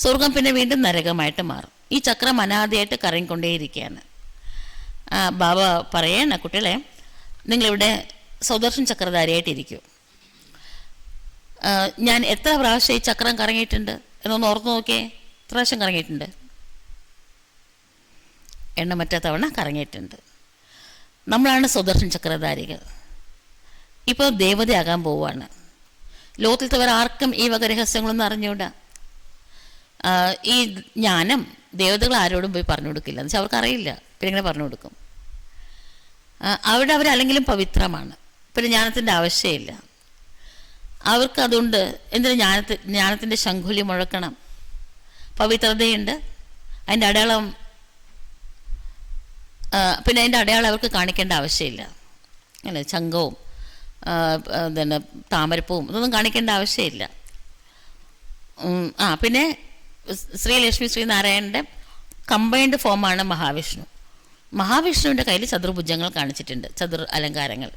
സ്വർഗം പിന്നെ വീണ്ടും നരകമായിട്ട് മാറും. ഈ ചക്രം അനാദിയായിട്ട് കറങ്ങിക്കൊണ്ടേയിരിക്കുകയാണ്. ബാബ പറയണ കുട്ടികളെ, നിങ്ങളിവിടെ സൗദർശൻ ചക്രധാരിയായിട്ടിരിക്കും. ഞാൻ എത്ര പ്രാവശ്യം ഈ ചക്രം കറങ്ങിയിട്ടുണ്ട് എന്നൊന്ന് ഓർത്ത് നോക്കിയേ. എത്ര പ്രാവശ്യം കറങ്ങിയിട്ടുണ്ട്? എണ്ണമറ്റ തവണ കറങ്ങിയിട്ടുണ്ട്. നമ്മളാണ് സുദർശൻ ചക്രധാരികൾ. ഇപ്പോൾ ദേവതയാകാൻ പോവുകയാണ്. ലോകത്തിലത്തെ ആർക്കും ഈ വക രഹസ്യങ്ങളൊന്നും അറിഞ്ഞുകൂടാ. ഈ ജ്ഞാനം ദേവതകൾ ആരോടും പോയി പറഞ്ഞു കൊടുക്കില്ല. എന്ന് വെച്ചാൽ അവർക്കറിയില്ല, പിന്നെ ഇങ്ങനെ പറഞ്ഞു കൊടുക്കും. അവരല്ലെങ്കിലും പവിത്രമാണ്, പിന്നെ ജ്ഞാനത്തിൻ്റെ ആവശ്യമില്ല അവർക്ക്. അതുകൊണ്ട് എന്തിനാ ജ്ഞാനത്തിൻ്റെ ശംഖുലി മുഴക്കണം? പവിത്രതയുണ്ട്, അതിൻ്റെ അടയാളം. പിന്നെ അതിൻ്റെ അടയാളം അവർക്ക് കാണിക്കേണ്ട ആവശ്യമില്ല അല്ലേ. ശംഖവും പിന്നെ താമരപ്പൂവും ഇതൊന്നും കാണിക്കേണ്ട ആവശ്യമില്ല. പിന്നെ ശ്രീലക്ഷ്മി ശ്രീനാരായണൻ്റെ കമ്പൈൻഡ് ഫോമാണ് മഹാവിഷ്ണു. മഹാവിഷ്ണുവിൻ്റെ കയ്യിൽ ചതുർഭുജങ്ങൾ കാണിച്ചിട്ടുണ്ട്, ചതുർ അലങ്കാരങ്ങൾ.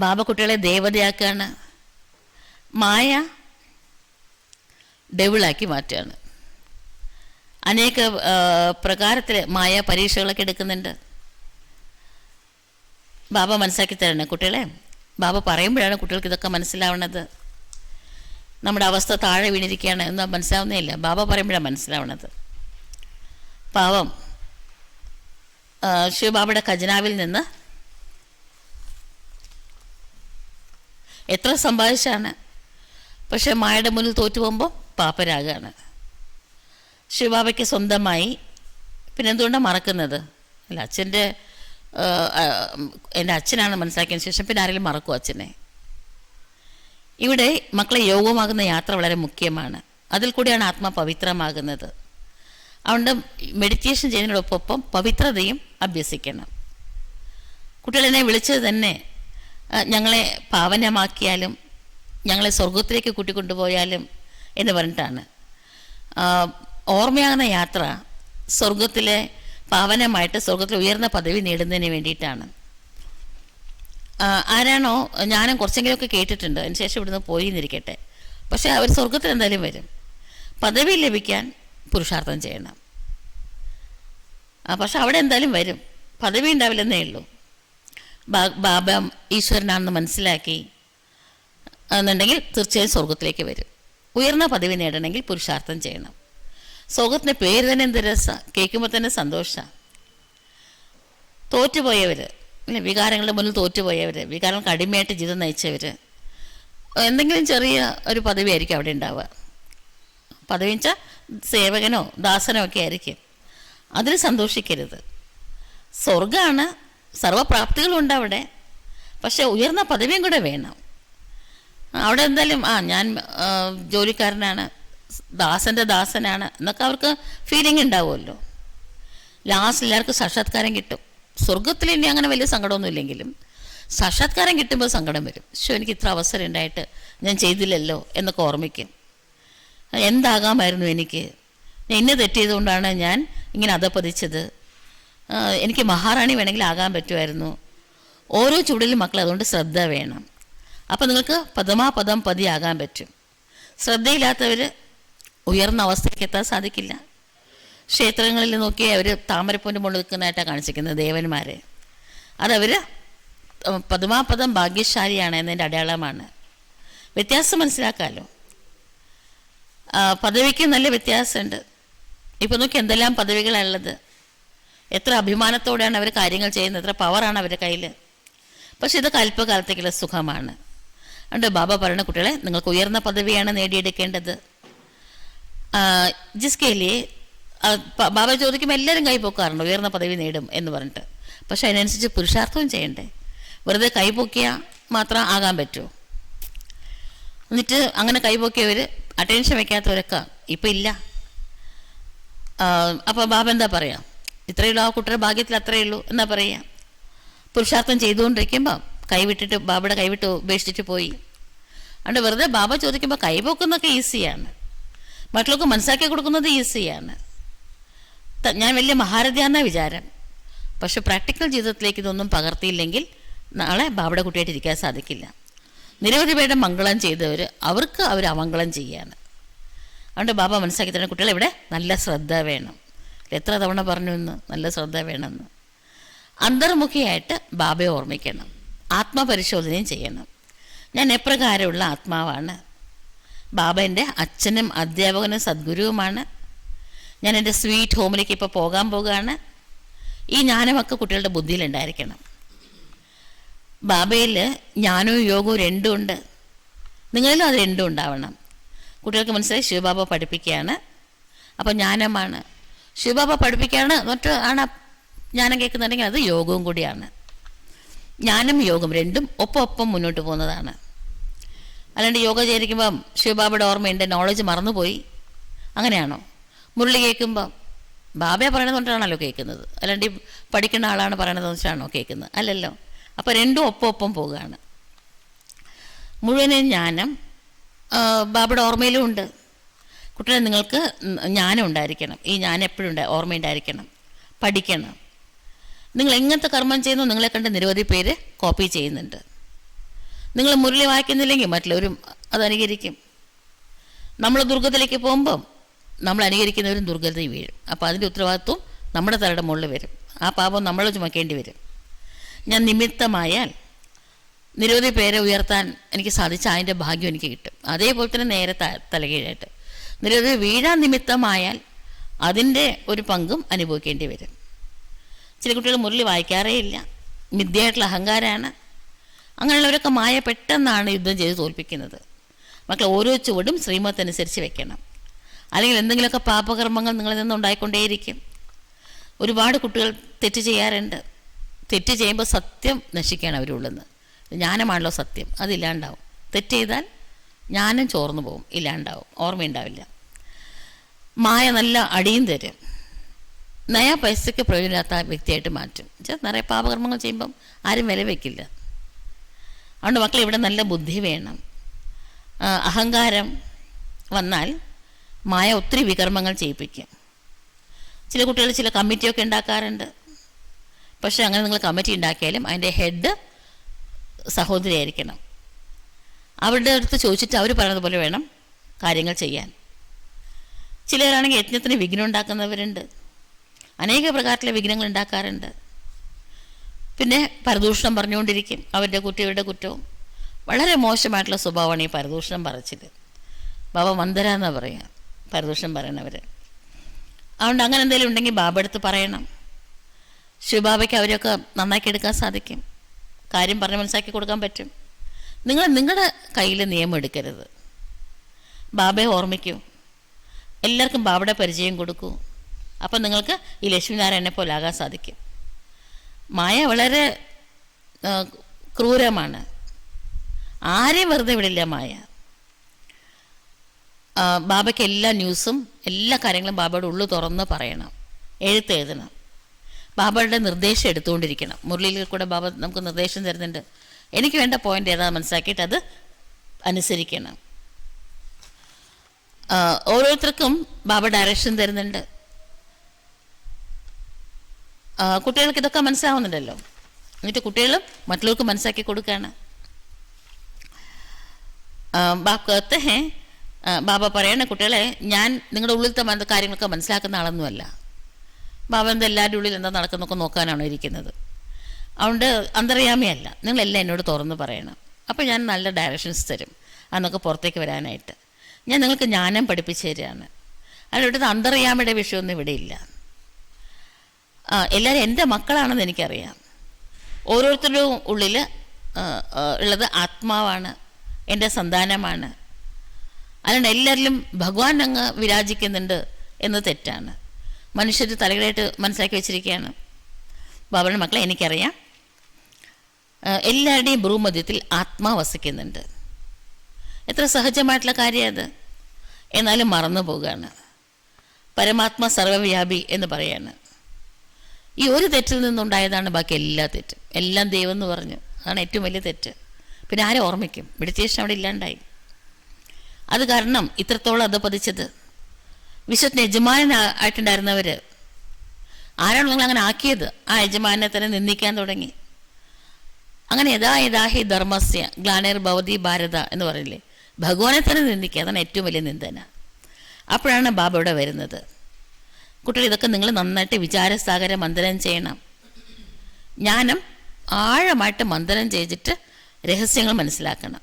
ബാബ കുട്ടികളെ ദേവതയാക്കുകയാണ്, മായ ഡെവിളാക്കി മാറ്റുകയാണ്. അനേക പ്രകാരത്തിൽ മായ പരീക്ഷകളൊക്കെ എടുക്കുന്നുണ്ട്. ബാബ മനസ്സിലാക്കി തരണേ കുട്ടികളെ. ബാബ പറയുമ്പോഴാണ് കുട്ടികൾക്ക് ഇതൊക്കെ മനസ്സിലാവണത്. നമ്മുടെ അവസ്ഥ താഴെ വീണിരിക്കുകയാണ് എന്ന് മനസ്സിലാവുന്നേ ഇല്ല. ബാബ പറയുമ്പോഴാണ് മനസ്സിലാവണത്. പാവം ശിവബാബയുടെ ഖജനാവിൽ നിന്ന് എത്ര സമ്പാദിച്ചാണ്, പക്ഷെ മായയുടെ മുന്നിൽ തോറ്റു പോകുമ്പോൾ പാപ്പരാകാണ്. ശിവബാബയ്ക്ക് സ്വന്തമായി പിന്നെ എന്തുകൊണ്ടാണ് മറക്കുന്നത്? അല്ല, എൻ്റെ അച്ഛനാണ് മനസ്സിലാക്കിയതിന് ശേഷം പിന്നെ ആരെങ്കിലും മറക്കും അച്ഛനെ? ഇവിടെ മക്കളെ യോഗമാകുന്ന യാത്ര വളരെ മുഖ്യമാണ്. അതിൽ കൂടിയാണ് ആത്മാ പവിത്രമാകുന്നത്. അതുകൊണ്ട് മെഡിറ്റേഷൻ ചെയ്യുന്നതിനോടൊപ്പം പവിത്രതയും അഭ്യസിക്കണം. കുട്ടികളെന്നെ വിളിച്ചത് തന്നെ ഞങ്ങളെ പാവനമാക്കിയാലും ഞങ്ങളെ സ്വർഗത്തിലേക്ക് കൂട്ടിക്കൊണ്ടുപോയാലും എന്ന് പറഞ്ഞിട്ടാണ്. ഓർമ്മയാകുന്ന യാത്ര സ്വർഗത്തിലെ പാവനമായിട്ട് സ്വർഗത്തിൽ ഉയർന്ന പദവി നേടുന്നതിന് വേണ്ടിയിട്ടാണ്. ആരാണോ, ഞാനും കുറച്ചെങ്കിലുമൊക്കെ കേട്ടിട്ടുണ്ട്, അതിന് ശേഷം ഇവിടുന്ന് പോയി എന്നിരിക്കട്ടെ, പക്ഷേ അവർ സ്വർഗത്തിൽ എന്തായാലും വരും. പദവി ലഭിക്കാൻ പുരുഷാർത്ഥം ചെയ്യണം. പക്ഷെ അവിടെ എന്തായാലും വരും, പദവി ഉണ്ടാവില്ലെന്നേ ഉള്ളൂ. ബാബ ഈശ്വരനാണെന്ന് മനസ്സിലാക്കി എന്നുണ്ടെങ്കിൽ തീർച്ചയായും സ്വർഗത്തിലേക്ക് വരും. ഉയർന്ന പദവി നേടണമെങ്കിൽ പുരുഷാർത്ഥം ചെയ്യണം. സ്വർഗത്തിൻ്റെ പേര് തന്നെ എന്ത് രസം, കേൾക്കുമ്പോൾ തന്നെ സന്തോഷമാണ്. തോറ്റുപോയവർ, വികാരങ്ങളുടെ മുന്നിൽ തോറ്റുപോയവർ, വികാരങ്ങൾക്ക് അടിമയായിട്ട് ജീവിതം നയിച്ചവർ, എന്തെങ്കിലും ചെറിയ ഒരു പദവിയായിരിക്കും അവിടെ ഉണ്ടാവുക. പദവി വെച്ചാൽ സേവകനോ ദാസനോ ഒക്കെ ആയിരിക്കും. അതിൽ സന്തോഷിക്കരുത്. സ്വർഗമാണ്, സർവപ്രാപ്തികളുണ്ട് അവിടെ, പക്ഷെ ഉയർന്ന പദവിയും കൂടെ വേണം. അവിടെ എന്തായാലും ഞാൻ ജോലിക്കാരനാണ്, ദാസൻ്റെ ദാസനാണ് എന്നൊക്കെ അവർക്ക് ഫീലിംഗ് ഉണ്ടാവുമല്ലോ. ലാസ്റ്റ് എല്ലാവർക്കും സാക്ഷാത്കാരം കിട്ടും. സ്വർഗത്തിൽ ഇനി അങ്ങനെ വലിയ സങ്കടമൊന്നും ഇല്ലെങ്കിലും സാക്ഷാത്കാരം കിട്ടുമ്പോൾ സങ്കടം വരും. എനിക്ക് ഇത്ര അവസരം ഉണ്ടായിട്ട് ഞാൻ ചെയ്തില്ലല്ലോ എന്നൊക്കെ ഓർമ്മിക്കും. എന്താകാമായിരുന്നു എനിക്ക്, ഞാൻ ഇന്ന് തെറ്റിയതുകൊണ്ടാണ് ഞാൻ ഇങ്ങനെ അധപ്പതിച്ചത്, എനിക്ക് മഹാറാണി വേണമെങ്കിൽ ആകാൻ പറ്റുമായിരുന്നു. ഓരോ ചുവടിലും മക്കൾ അതുകൊണ്ട് ശ്രദ്ധ വേണം. അപ്പോൾ നിങ്ങൾക്ക് പദമാപദം പതിയാകാൻ പറ്റും. ശ്രദ്ധയില്ലാത്തവർ ഉയർന്ന അവസ്ഥയ്ക്ക് എത്താൻ സാധിക്കില്ല. ക്ഷേത്രങ്ങളിൽ നോക്കി അവർ താമരപ്പൂവിൻ്റെ മുകളിൽ നിൽക്കുന്നതായിട്ടാണ് കാണിച്ചിരിക്കുന്നത് ദേവന്മാരെ. അതവർ പദമാപദം ഭാഗ്യശാലിയാണ് എന്നതിൻ്റെ അടയാളമാണ്. വ്യത്യാസം മനസ്സിലാക്കാമല്ലോ. പദവിക്ക് നല്ല വ്യത്യാസമുണ്ട്. ഇപ്പോൾ നോക്കി എന്തെല്ലാം പദവികളാണുള്ളത്, എത്ര അഭിമാനത്തോടെയാണ് അവർ കാര്യങ്ങൾ ചെയ്യുന്നത്, എത്ര പവറാണ് അവരുടെ കയ്യിൽ. പക്ഷെ ഇതൊക്കെ അല്പകാലത്തേക്കുള്ള സുഖമാണ്. അതുകൊണ്ട് ബാബ പറയുന്ന കുട്ടികളെ, നിങ്ങൾക്ക് ഉയർന്ന പദവിയാണ് നേടിയെടുക്കേണ്ടത്. ജിസ്കേലിയെ ബാബ ചോദിക്കുമ്പോൾ എല്ലാവരും കൈപ്പൊക്കാറുണ്ട്, ഉയർന്ന പദവി നേടും എന്ന് പറഞ്ഞിട്ട്. പക്ഷെ അതിനനുസരിച്ച് പുരുഷാർത്ഥവും ചെയ്യണ്ടേ. വെറുതെ കൈപ്പൊക്കിയാൽ മാത്രം ആകാൻ പറ്റുമോ? എന്നിട്ട് അങ്ങനെ കൈപ്പൊക്കിയവർ, അറ്റൻഷൻ വയ്ക്കാത്തവരൊക്കെ ഇപ്പം ഇല്ല. അപ്പോൾ ബാബ എന്താ പറയുക? ഇത്രയേ ഉള്ളൂ, ആ കുട്ടിയുടെ ഭാഗ്യത്തിൽ അത്രയേ ഉള്ളൂ എന്നാ പറയുക. പുരുഷാർത്ഥം ചെയ്തുകൊണ്ടിരിക്കുമ്പോൾ കൈവിട്ടിട്ട് ബാബയുടെ കൈവിട്ട് ഉപേക്ഷിച്ചിട്ട് പോയി. അതുകൊണ്ട് വെറുതെ ബാബ ചോദിക്കുമ്പോൾ കൈപോക്കുന്നൊക്കെ ഈസിയാണ്, മറ്റുള്ളവർക്ക് മനസ്സിലാക്കി കൊടുക്കുന്നത് ഈസിയാണ്. ഞാൻ വലിയ മഹാരഥിയാണെന്ന വിചാരം. പക്ഷെ പ്രാക്ടിക്കൽ ജീവിതത്തിലേക്ക് ഇതൊന്നും പകർത്തിയില്ലെങ്കിൽ നാളെ ബാബയുടെ കുട്ടിയായിട്ട് ഇരിക്കാൻ സാധിക്കില്ല. നിരവധി പേരുടെ മംഗളം ചെയ്തവർ അവർക്ക് അവർ അമംഗളം ചെയ്യാണ്. അതുകൊണ്ട് ബാബ മനസ്സിലാക്കി തരുന്ന കുട്ടികൾ ഇവിടെ നല്ല ശ്രദ്ധ വേണം. എത്ര തവണ പറഞ്ഞു എന്ന്, നല്ല ശ്രദ്ധ വേണമെന്ന്. അന്തർമുഖിയായിട്ട് ബാബയെ ഓർമ്മിക്കണം, ആത്മപരിശോധനയും ചെയ്യണം. ഞാൻ എപ്രകാരമുള്ള ആത്മാവാണ്? ബാബ എൻ്റെ അച്ഛനും അധ്യാപകനും സദ്ഗുരുവുമാണ്. ഞാൻ എൻ്റെ സ്വീറ്റ് ഹോമിലേക്ക് ഇപ്പോൾ പോകാൻ പോകുകയാണ്. ഈ ജ്ഞാനമൊക്കെ കുട്ടികളുടെ ബുദ്ധിയിലുണ്ടായിരിക്കണം. ബാബയിൽ ജ്ഞാനവും യോഗവും രണ്ടും ഉണ്ട്, നിങ്ങളിലും അത് രണ്ടും ഉണ്ടാവണം. കുട്ടികൾക്ക് മനസ്സിലായി ശിവബാബ പഠിപ്പിക്കുകയാണ്, അപ്പോൾ ജ്ഞാനമാണ്. ശിവബാബ പഠിപ്പിക്കുകയാണ് എന്നിട്ട് ആണ് ജ്ഞാനം കേൾക്കുന്നുണ്ടെങ്കിൽ അത് യോഗവും കൂടിയാണ്. ജ്ഞാനം യോഗം രണ്ടും ഒപ്പം മുന്നോട്ട് പോകുന്നതാണ്. അല്ലാണ്ട് യോഗ ചെയ്തിരിക്കുമ്പം ശിവബാബയുടെ ഓർമ്മയുണ്ട്, നോളജ് മറന്നുപോയി, അങ്ങനെയാണോ? മുരളി കേൾക്കുമ്പം ബാബയെ പറയണതുകൊണ്ടാണല്ലോ കേൾക്കുന്നത്, അല്ലാണ്ട് ഈ പഠിക്കുന്ന ആളാണ് പറയണത് വെച്ചാണോ കേൾക്കുന്നത്? അല്ലല്ലോ. അപ്പോൾ രണ്ടും ഒപ്പം പോവുകയാണ്. മുഴുവനും ജ്ഞാനം ബാബയുടെ ഓർമ്മയിലും ഉണ്ട്. കുട്ടികളെ, നിങ്ങൾക്ക് ജ്ഞാനം ഉണ്ടായിരിക്കണം. ഈ ജ്ഞാനം എപ്പോഴും ഓർമ്മയുണ്ടായിരിക്കണം, പഠിക്കണം. നിങ്ങൾ എങ്ങനത്തെ കർമ്മം ചെയ്യുന്നു നിങ്ങളെ കണ്ട് നിരവധി പേര് കോപ്പി ചെയ്യുന്നുണ്ട്. നിങ്ങൾ മുരളി വായിക്കുന്നില്ലെങ്കിൽ മറ്റുള്ളവരും അത് അനുകരിക്കും. നമ്മൾ ദുർഗത്തിലേക്ക് പോകുമ്പം നമ്മൾ അനുകരിക്കുന്നവരും ദുർഗതി വീഴും. അപ്പോൾ അതിൻ്റെ ഉത്തരവാദിത്വം നമ്മുടെ തലയുടെ മുകളിൽ വരും. ആ പാപം നമ്മൾ ചുമക്കേണ്ടി വരും. ഞാൻ നിമിത്തമായാൽ നിരവധി പേരെ ഉയർത്താൻ എനിക്ക് സാധിച്ച അതിൻ്റെ ഭാഗ്യം എനിക്ക് കിട്ടും. അതേപോലെ തന്നെ നേരെ തലകീഴായിട്ട് നിരവധി വീഴാൻ നിമിത്തമായാൽ അതിൻ്റെ ഒരു പങ്കും അനുഭവിക്കേണ്ടി വരും. ചില കുട്ടികൾ മുരളി വായിക്കാറേ ഇല്ല, മിഥ്യയായിട്ടുള്ള അഹങ്കാരമാണ്. അങ്ങനെയുള്ളവരൊക്കെ മായ പെട്ടെന്നാണ് യുദ്ധം ചെയ്ത് തോൽപ്പിക്കുന്നത്. മക്കൾ ഓരോ ചുവടും ശ്രീമത്തനുസരിച്ച് വെക്കണം, അല്ലെങ്കിൽ എന്തെങ്കിലുമൊക്കെ പാപകർമ്മങ്ങൾ നിങ്ങളിൽ നിന്ന് ഉണ്ടായിക്കൊണ്ടേയിരിക്കും. ഒരുപാട് കുട്ടികൾ തെറ്റ് ചെയ്യാറുണ്ട്. തെറ്റ് ചെയ്യുമ്പോൾ സത്യം നശിക്കുകയാണ് അവരുള്ളെന്ന്. ജ്ഞാനമാണല്ലോ സത്യം, അതില്ലാണ്ടാവും. തെറ്റ് ചെയ്താൽ ജ്ഞാനം ചോർന്നു പോകും, ഇല്ലാണ്ടാവും, ഓർമ്മയുണ്ടാവില്ല. മായ നല്ല അടിയും തരും, നയാ പൈസയ്ക്ക് പ്രയോജനമില്ലാത്ത വ്യക്തിയായിട്ട് മാറ്റും. നിറയെ പാപകർമ്മങ്ങൾ ചെയ്യുമ്പം ആരും വില വയ്ക്കില്ല. അതുകൊണ്ട് മക്കൾ ഇവിടെ നല്ല ബുദ്ധി വേണം. അഹങ്കാരം വന്നാൽ മായ ഒത്തിരി വികർമ്മങ്ങൾ ചെയ്യിപ്പിക്കും. ചില കുട്ടികൾ ചില കമ്മിറ്റിയൊക്കെ ഉണ്ടാക്കാറുണ്ട്. പക്ഷേ അങ്ങനെ നിങ്ങൾ കമ്മിറ്റി ഉണ്ടാക്കിയാലും അതിൻ്റെ ഹെഡ് സഹോദരിയായിരിക്കണം. അവരുടെ അടുത്ത് ചോദിച്ചിട്ട് അവർ പറയുന്നത് പോലെ വേണം കാര്യങ്ങൾ ചെയ്യാൻ. ചിലരാണെങ്കിൽ യജ്ഞത്തിന് വിഘ്നം ഉണ്ടാക്കുന്നവരുണ്ട്, അനേക പ്രകാരത്തിലെ വിഘ്നങ്ങൾ ഉണ്ടാക്കാറുണ്ട്. പിന്നെ പരദൂഷണം പറഞ്ഞുകൊണ്ടിരിക്കും, അവരുടെ കുട്ടികളുടെ കുറ്റവും. വളരെ മോശമായിട്ടുള്ള സ്വഭാവമാണ് ഈ പരദൂഷണം പറച്ചിൽ. ബാബ മന്ദര എന്നാണ് പറയുക പരദൂഷണം പറയണവർ. അതുകൊണ്ട് അങ്ങനെ എന്തെങ്കിലും ഉണ്ടെങ്കിൽ ബാബ അടുത്ത് പറയണം. ശിവബാബയ്ക്ക് അവരൊക്കെ നന്നാക്കി എടുക്കാൻ സാധിക്കും, കാര്യം പറഞ്ഞ് മനസ്സിലാക്കി കൊടുക്കാൻ പറ്റും. നിങ്ങൾ നിങ്ങളുടെ കയ്യിൽ നിയമം എടുക്കരുത്. ബാബയെ ഓർമ്മിക്കൂ, എല്ലാവർക്കും ബാബയുടെ പരിചയം കൊടുക്കൂ. അപ്പം നിങ്ങൾക്ക് ഈ ലക്ഷ്മിനാരായണനെ പോലെ ആകാൻ സാധിക്കും. മായ വളരെ ക്രൂരമാണ്, ആരെയും വെറുതെ വിടില്ല മായ. ബാബയ്ക്ക് എല്ലാ ന്യൂസും എല്ലാ കാര്യങ്ങളും ബാബയുടെ ഉള്ളു തുറന്ന് പറയണം, എഴുതണം. ബാബയുടെ നിർദ്ദേശം എടുത്തുകൊണ്ടിരിക്കണം. മുരളിയിൽ കൂടെ ബാബ നമുക്ക് നിർദ്ദേശം തരുന്നുണ്ട്. എനിക്ക് വേണ്ട പോയിന്റ് ഏതാണെന്ന് മനസ്സിലാക്കിയിട്ട് അത് അനുസരിക്കണം. ഓരോരുത്തർക്കും ബാബ ഡയറക്ഷൻ തരുന്നുണ്ട്. കുട്ടികൾക്ക് ഇതൊക്കെ മനസ്സിലാവുന്നുണ്ടല്ലോ, എന്നിട്ട് കുട്ടികളും മറ്റുള്ളവർക്ക് മനസ്സിലാക്കി കൊടുക്കുകയാണ്. ബാബ പറയണ കുട്ടികളെ, ഞാൻ നിങ്ങളുടെ ഉള്ളിലത്തെ കാര്യങ്ങളൊക്കെ മനസ്സിലാക്കുന്ന ആളൊന്നുമല്ല. ബാബ എന്താ എല്ലാവരുടെ ഉള്ളിൽ എന്താ നടക്കുന്നൊക്കെ നോക്കാനാണോ ഇരിക്കുന്നത്. അതുകൊണ്ട് അന്തർയാമിയല്ല, നിങ്ങളെല്ലാം എന്നോട് തുറന്ന് പറയണം. അപ്പോൾ ഞാൻ നല്ല ഡയറക്ഷൻസ് തരും അന്നൊക്കെ പുറത്തേക്ക് വരാനായിട്ട്. ഞാൻ നിങ്ങൾക്ക് ജ്ഞാനം പഠിപ്പിച്ചു തരികയാണ്. അതിലിവിടുത്തെ അന്തർയാമിയുടെ വിഷയമൊന്നും ഇവിടെ ഇല്ല. എല്ലാവരും എൻ്റെ മക്കളാണെന്ന് എനിക്കറിയാം. ഓരോരുത്തരുടെ ഉള്ളിൽ ഉള്ളത് ആത്മാവാണ്, എൻ്റെ സന്താനമാണ്. അതുകൊണ്ട് എല്ലാവരിലും ഭഗവാൻ അങ്ങ് വിരാജിക്കുന്നുണ്ട് എന്ന് തെറ്റാണ്. മനുഷ്യർ തലകളായിട്ട് മനസ്സിലാക്കി വെച്ചിരിക്കുകയാണ്. ബാബയുടെ മക്കളെ എനിക്കറിയാം, എല്ലാവരുടെയും ഭ്രൂമധ്യത്തിൽ ആത്മാവ് വസിക്കുന്നുണ്ട്. എത്ര സഹജമായിട്ടുള്ള കാര്യം അത്. എന്നാലും മറന്നു പോവുകയാണ്. പരമാത്മ സർവ്വവ്യാപി എന്ന് പറയാണ്. ഈ ഒരു തെറ്റിൽ നിന്നുണ്ടായതാണ് ബാക്കി എല്ലാ തെറ്റും. എല്ലാം ദൈവം എന്ന് പറഞ്ഞു, അതാണ് ഏറ്റവും വലിയ തെറ്റ്. പിന്നെ ആരെ ഓർമ്മിക്കും? മെഡിറ്റേഷൻ അവിടെ ഇല്ലാണ്ടായി. അത് കാരണം ഇത്രത്തോളം അധപതിച്ചത്. വിശ്വത്തിന് യജമാനായിട്ടുണ്ടായിരുന്നവർ ആരാണ് നിങ്ങൾ അങ്ങനെ ആക്കിയത്? ആ യജമാനെ തന്നെ നിന്ദിക്കാൻ തുടങ്ങി. അങ്ങനെ യഥാഹി ധർമ്മസ്യ ഗ്ലാനിർ ഭവതി ഭാരത എന്ന് പറയില്ലേ, ഭഗവാനെ തന്നെ നിന്ദിക്കുക. അതാണ് ഏറ്റവും വലിയ നിന്ദന. അപ്പോഴാണ് ബാബ ഇവിടെ വരുന്നത്. കുട്ടികൾ, ഇതൊക്കെ നിങ്ങൾ നന്നായിട്ട് വിചാരസാഗര മന്ഥനം ചെയ്യണം. ജ്ഞാനം ആഴമായിട്ട് മന്ഥനം ചെയ്തിട്ട് രഹസ്യങ്ങൾ മനസ്സിലാക്കണം.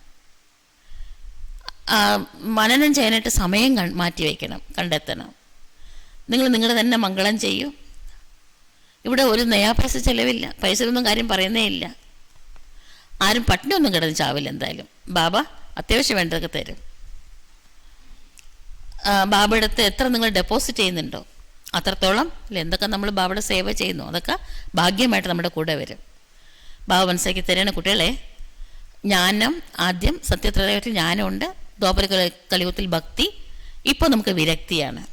മനനം ചെയ്യാനായിട്ട് സമയം മാറ്റി വയ്ക്കണം, കണ്ടെത്തണം. നിങ്ങൾ നിങ്ങളുടെ തന്നെ മംഗളം ചെയ്യൂ. ഇവിടെ ഒരു നയാ പൈസ ചിലവില്ല, പൈസയൊന്നും കാര്യം പറയുന്നേ ഇല്ല. ആരും പട്ടിണിയൊന്നും കിടന്ന് ചാവില്ല. എന്തായാലും ബാബ അത്യാവശ്യം വേണ്ടതൊക്കെ തരും. ബാബയുടെ അടുത്ത് എത്ര നിങ്ങൾ ഡെപ്പോസിറ്റ് ചെയ്യുന്നുണ്ടോ അത്രത്തോളം അല്ലെ, എന്തൊക്കെ നമ്മൾ ബാബയുടെ സേവ ചെയ്യുന്നു അതൊക്കെ ഭാഗ്യമായിട്ട് നമ്മുടെ കൂടെ വരും. ബാബ മനസ്സിലാക്കി തരുന്ന കുട്ടികളെ, ജ്ഞാനം ആദ്യം സത്യത്രയത്തിൽ ജ്ഞാനമുണ്ട്, ദ്വാപര കലിയുഗത്തിൽ ഭക്തി, ഇപ്പോൾ നമുക്ക് വിരക്തിയാണ്.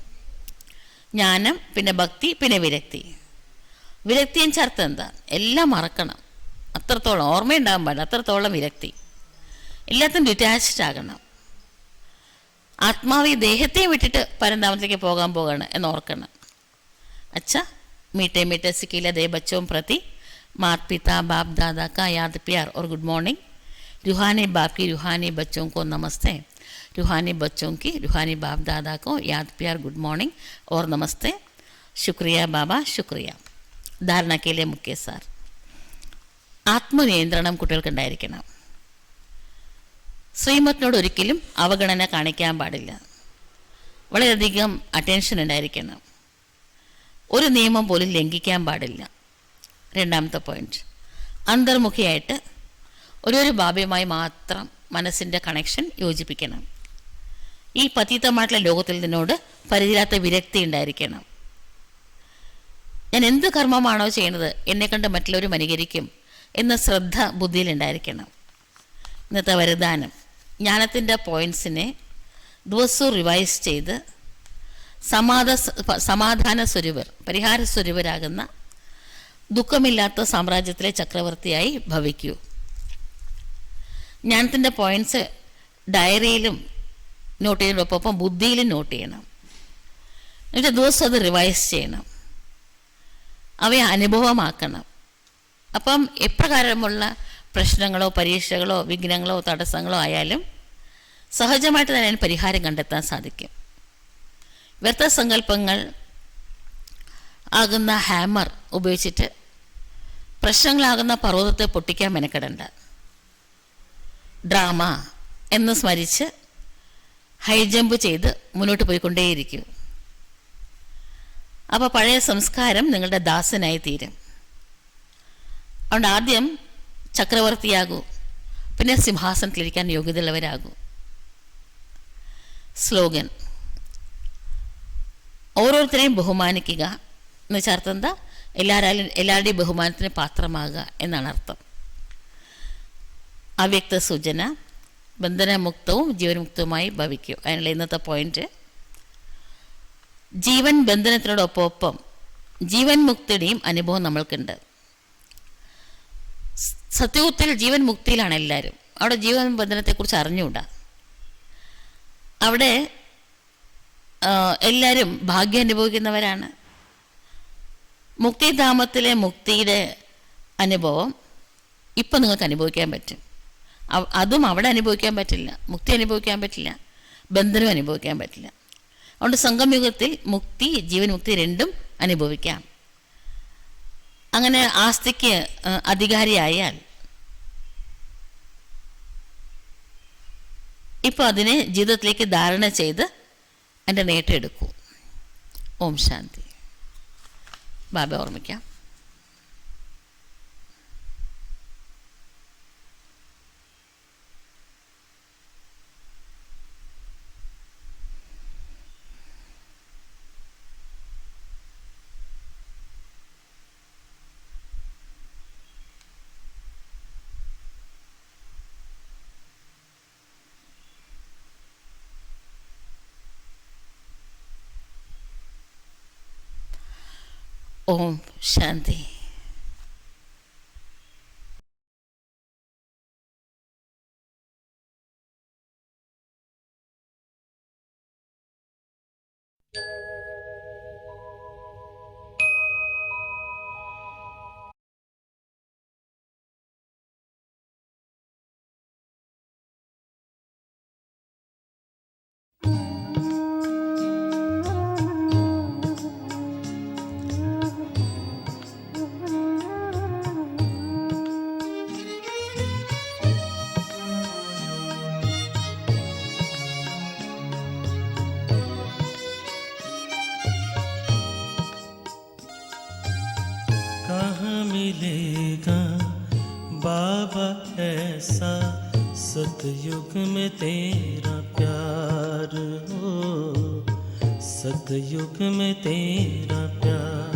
ജ്ഞാനം, പിന്നെ ഭക്തി, പിന്നെ വിരക്തി. വിരക്തിയും ചേർത്ത് എന്താ, എല്ലാം മറക്കണം. അത്രത്തോളം ഓർമ്മയുണ്ടാകാൻ പാടില്ല, അത്രത്തോളം വിരക്തി. എല്ലാത്തിനും ഡിറ്റാച്ച്ഡ് ആകണം. ആത്മാവ് ഈ ദേഹത്തെയും വിട്ടിട്ട് പരന്താമത്തിലേക്ക് പോകാൻ പോവുകയാണ് എന്നോർക്കണം. अच्छा मीठे मीठे सिकीले दे बच्चों प्रति माता पिता बाप दादा का याद प्यार और गुड मॉर्निंग. रूहानी बाप की रूहानी बच्चों को नमस्ते. रूहानी बच्चों की रूहानी बाप दादा को याद प्यार गुड मॉर्निंग और नमस्ते. शुक्रिया बाबा, शुक्रिയ. ധാരണ के लिए मुख्य സാർ. ആത്മനിയന്ത്രണം കുട്ടികൾക്കുണ്ടായിരിക്കണം. ശ്രീമത്തിനോട് ഒരിക്കലും അവഗണന കാണിക്കാൻ പാടില്ല. വളരെയധികം അറ്റൻഷൻ ഉണ്ടായിരിക്കണം. ഒരു നിയമം പോലും ലംഘിക്കാൻ പാടില്ല. രണ്ടാമത്തെ പോയിന്റ്, അന്തർമുഖിയായിട്ട് ഒരു ബാബയുമായി മാത്രം മനസ്സിൻ്റെ കണക്ഷൻ യോജിപ്പിക്കണം. ഈ പതീതമായിട്ടുള്ള ലോകത്തിൽ നിന്നോട് പരിധിയില്ലാത്ത വിരക്തി ഉണ്ടായിരിക്കണം. ഞാൻ എന്ത് കർമ്മമാണോ ചെയ്യുന്നത് എന്നെ കണ്ട് മറ്റുള്ളവരും അനുകരിക്കും എന്ന ശ്രദ്ധ ബുദ്ധിയിലുണ്ടായിരിക്കണം. ഇന്നത്തെ വരദാനം, ജ്ഞാനത്തിൻ്റെ പോയിൻറ്റ്സിനെ ദിവസവും റിവൈസ് ചെയ്ത് സമാധാന സ്വരൂപർ, പരിഹാര സ്വരൂപരാകുന്ന ദുഃഖമില്ലാത്ത സാമ്രാജ്യത്തിലെ ചക്രവർത്തിയായി ഭവിക്കൂ. ജ്ഞാനത്തിൻ്റെ പോയിൻറ്റ്സ് ഡയറിയിലും നോട്ട് ചെയ്യുന്നതിനൊപ്പം ബുദ്ധിയിലും നോട്ട് ചെയ്യണം. എന്നിട്ട് ദിവസം അത് റിവൈസ് ചെയ്യണം, അവയെ അനുഭവമാക്കണം. അപ്പം എപ്രകാരമുള്ള പ്രശ്നങ്ങളോ പരീക്ഷകളോ വിഘ്നങ്ങളോ തടസ്സങ്ങളോ ആയാലും സഹജമായിട്ട് തന്നെ അതിന് പരിഹാരം കണ്ടെത്താൻ സാധിക്കും. വ്യർത്ഥ സങ്കല്പങ്ങൾ ആകുന്ന ഹാമർ ഉപയോഗിച്ചിട്ട് പ്രശ്നങ്ങളാകുന്ന പർവ്വതത്തെ പൊട്ടിക്കാൻ മെനക്കെടണ്ട. ഡ്രാമ എന്ന് സ്മരിച്ച് ഹൈ ജമ്പ് ചെയ്ത് മുന്നോട്ട് പോയിക്കൊണ്ടേയിരിക്കും. അപ്പോൾ പഴയ സംസ്കാരം നിങ്ങളുടെ ദാസനായി തീരും. അതുകൊണ്ട് ആദ്യം ചക്രവർത്തിയാകൂ, പിന്നെ സിംഹാസനത്തിലിരിക്കാൻ യോഗ്യതയുള്ളവരാകൂ. സ്ലോഗൻ, ഓരോരുത്തരെയും ബഹുമാനിക്കുക എന്ന് വെച്ചാൽ അർത്ഥം എന്താ? എല്ലാവരുടെയും ബഹുമാനത്തിന് പാത്രമാകുക എന്നാണ് അർത്ഥം. അവ്യക്ത സൂചന, ബന്ധനമുക്തവും ജീവൻമുക്തവുമായി ഭവിക്കൂ. അതിനുള്ള ഇന്നത്തെ പോയിന്റ്, ജീവൻ ബന്ധനത്തിനോടൊപ്പം ജീവൻ മുക്തിയുടെയും അനുഭവം നമ്മൾക്കുണ്ട്. സത്യത്തിൽ ജീവൻ മുക്തിയിലാണ് എല്ലാവരും. അവിടെ ജീവൻ ബന്ധനത്തെക്കുറിച്ച് അറിഞ്ഞുകൂടാ. അവിടെ എല്ലാവരും ഭാഗ്യം അനുഭവിക്കുന്നവരാണ്. മുക്തിധാമത്തിലെ മുക്തിയുടെ അനുഭവം ഇപ്പം നിങ്ങൾക്ക് അനുഭവിക്കാൻ പറ്റും. അതും അവിടെ അനുഭവിക്കാൻ പറ്റില്ല. മുക്തി അനുഭവിക്കാൻ പറ്റില്ല, ബന്ധനം അനുഭവിക്കാൻ പറ്റില്ല. അതുകൊണ്ട് സംഗമയുഗത്തിൽ മുക്തി ജീവൻ മുക്തി രണ്ടും അനുഭവിക്കാം. അങ്ങനെ ആസ്തിക്ക് അധികാരിയായാൽ ഇപ്പോൾ അതിനെ ജീവിതത്തിലേക്ക് ധാരണ ചെയ്ത് എൻ്റെ നേട്ടം എടുക്കൂ. ഓം ശാന്തി. ബാബ ഓർമ്മിക്കാം. ഓം ശാന്തി. मिलेगा बाबा ऐसा सतयुग में तेरा प्यार हो, सतयुग में तेरा प्यार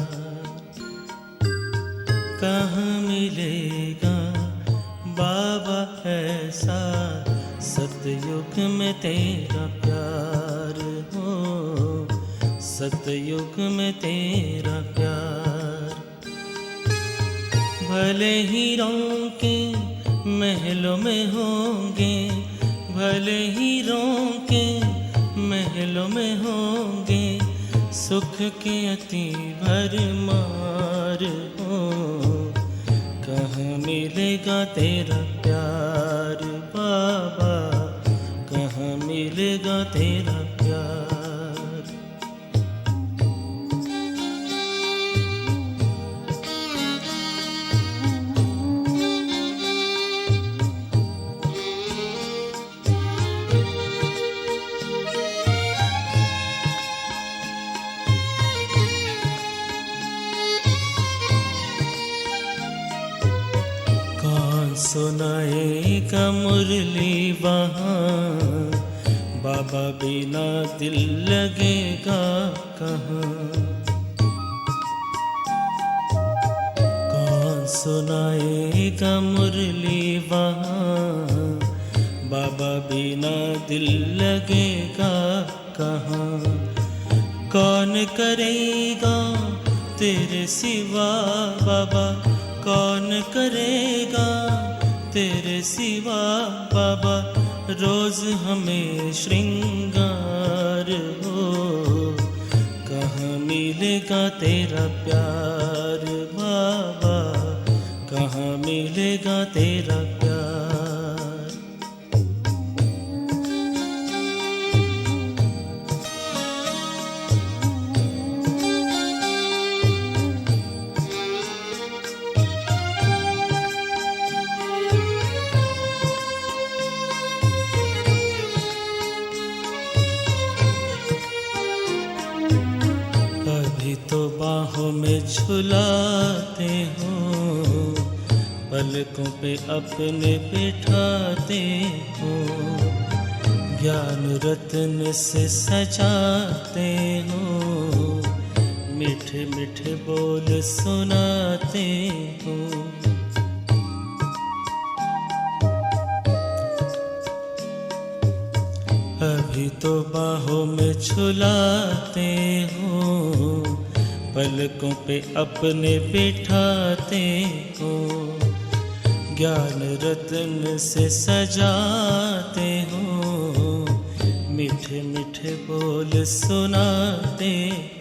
कहाँ मिलेगा बाबा ऐसा सतयुग में तेरा प्यार हो, सतयुग में तेरा प्यार भले ही रोके महलों में होंगे, भले ही रोके महलों में होंगे, सुख के अति भरमार हो, कहाँ मिलेगा तेरा प्यार बाबा, कहाँ मिलेगा तेरा प्यार। सुनाएगा मुरली वहाँ, बाबा बिना दिल लगेगा कहाँ। कौन सुनाएगा मुरली वहाँ, बाबा बिना दिल लगेगा कहाँ। कौन करेगा तेरे सिवा बाबा, कौन करेगा तेरे सिवा बाबा, रोज हमें श्रृंगार हो। कहाँ मिलेगा तेरा प्यार बाबा, कहाँ मिलेगा तेरा प्यार। तो बाहों में झुलाते हो, पलकों पे अपने बिठाते हो, ज्ञान रत्न से सजाते हो, मीठे मीठे बोल सुनाते हो। अभी तो बाहों में झुलाते हो, पलकों पे अपने बिठाते हो, ज्ञान रत्न से सजाते हो, मीठे मीठे बोल सुनाते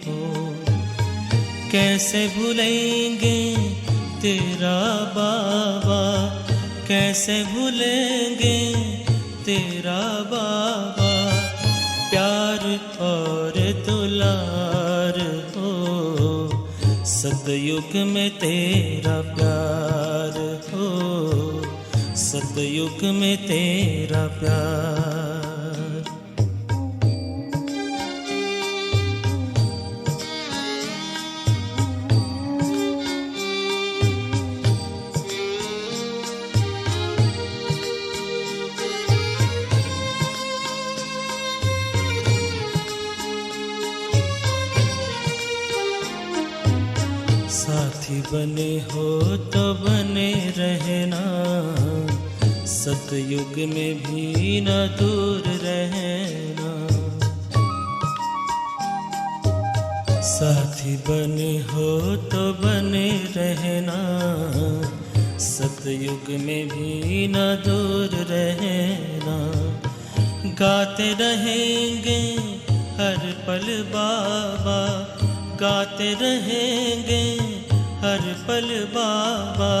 हो। कैसे भूलेंगे तेरा बाबा, कैसे भूलेंगे तेरा बाबा, प्यार और दुलार हो। सतयुग में तेरा प्यार हो, सतयुग में तेरा प्यार। साथी बने हो तो बने रहना, सतयुग में भी न दूर रहना। साथी बने हो तो बने रहना, सतयुग में भी न दूर रहना। गाते रहेंगे हर पल बाबा, गाते रहेंगे हर पल बाबा,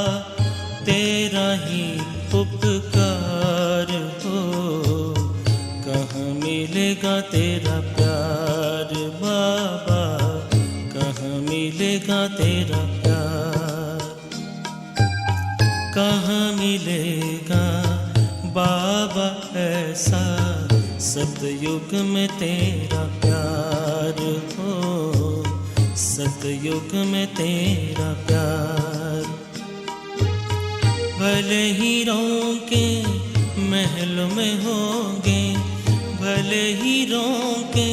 तेरा ही उपकार हो। कहाँ मिलेगा तेरा प्यार बाबा, कहाँ मिलेगा तेरा प्यार। कहाँ मिलेगा बाबा ऐसा, सतयुग में तेरा प्यार हो, सतयुग में तेरा प्यार। भले ही रोके महलों में होंगे, भले ही रोके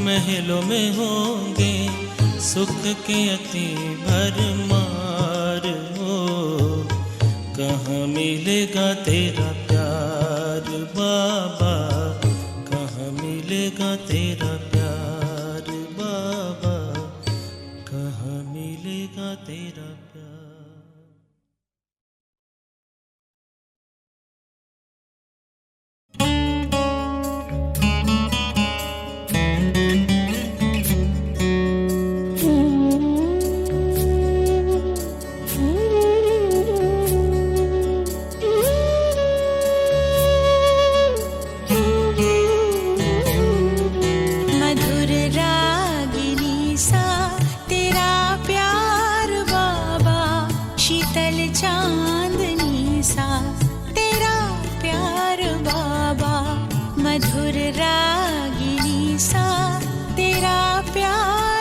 महलों में होंगे, सुख के अति भरमार हो। कहाँ मिलेगा तेरा प्यार बाबा, कहाँ मिलेगा तेरा प्यार बाबा, कहाँ मिलेगा तेरा प्यार। रागिनी सा तेरा प्यार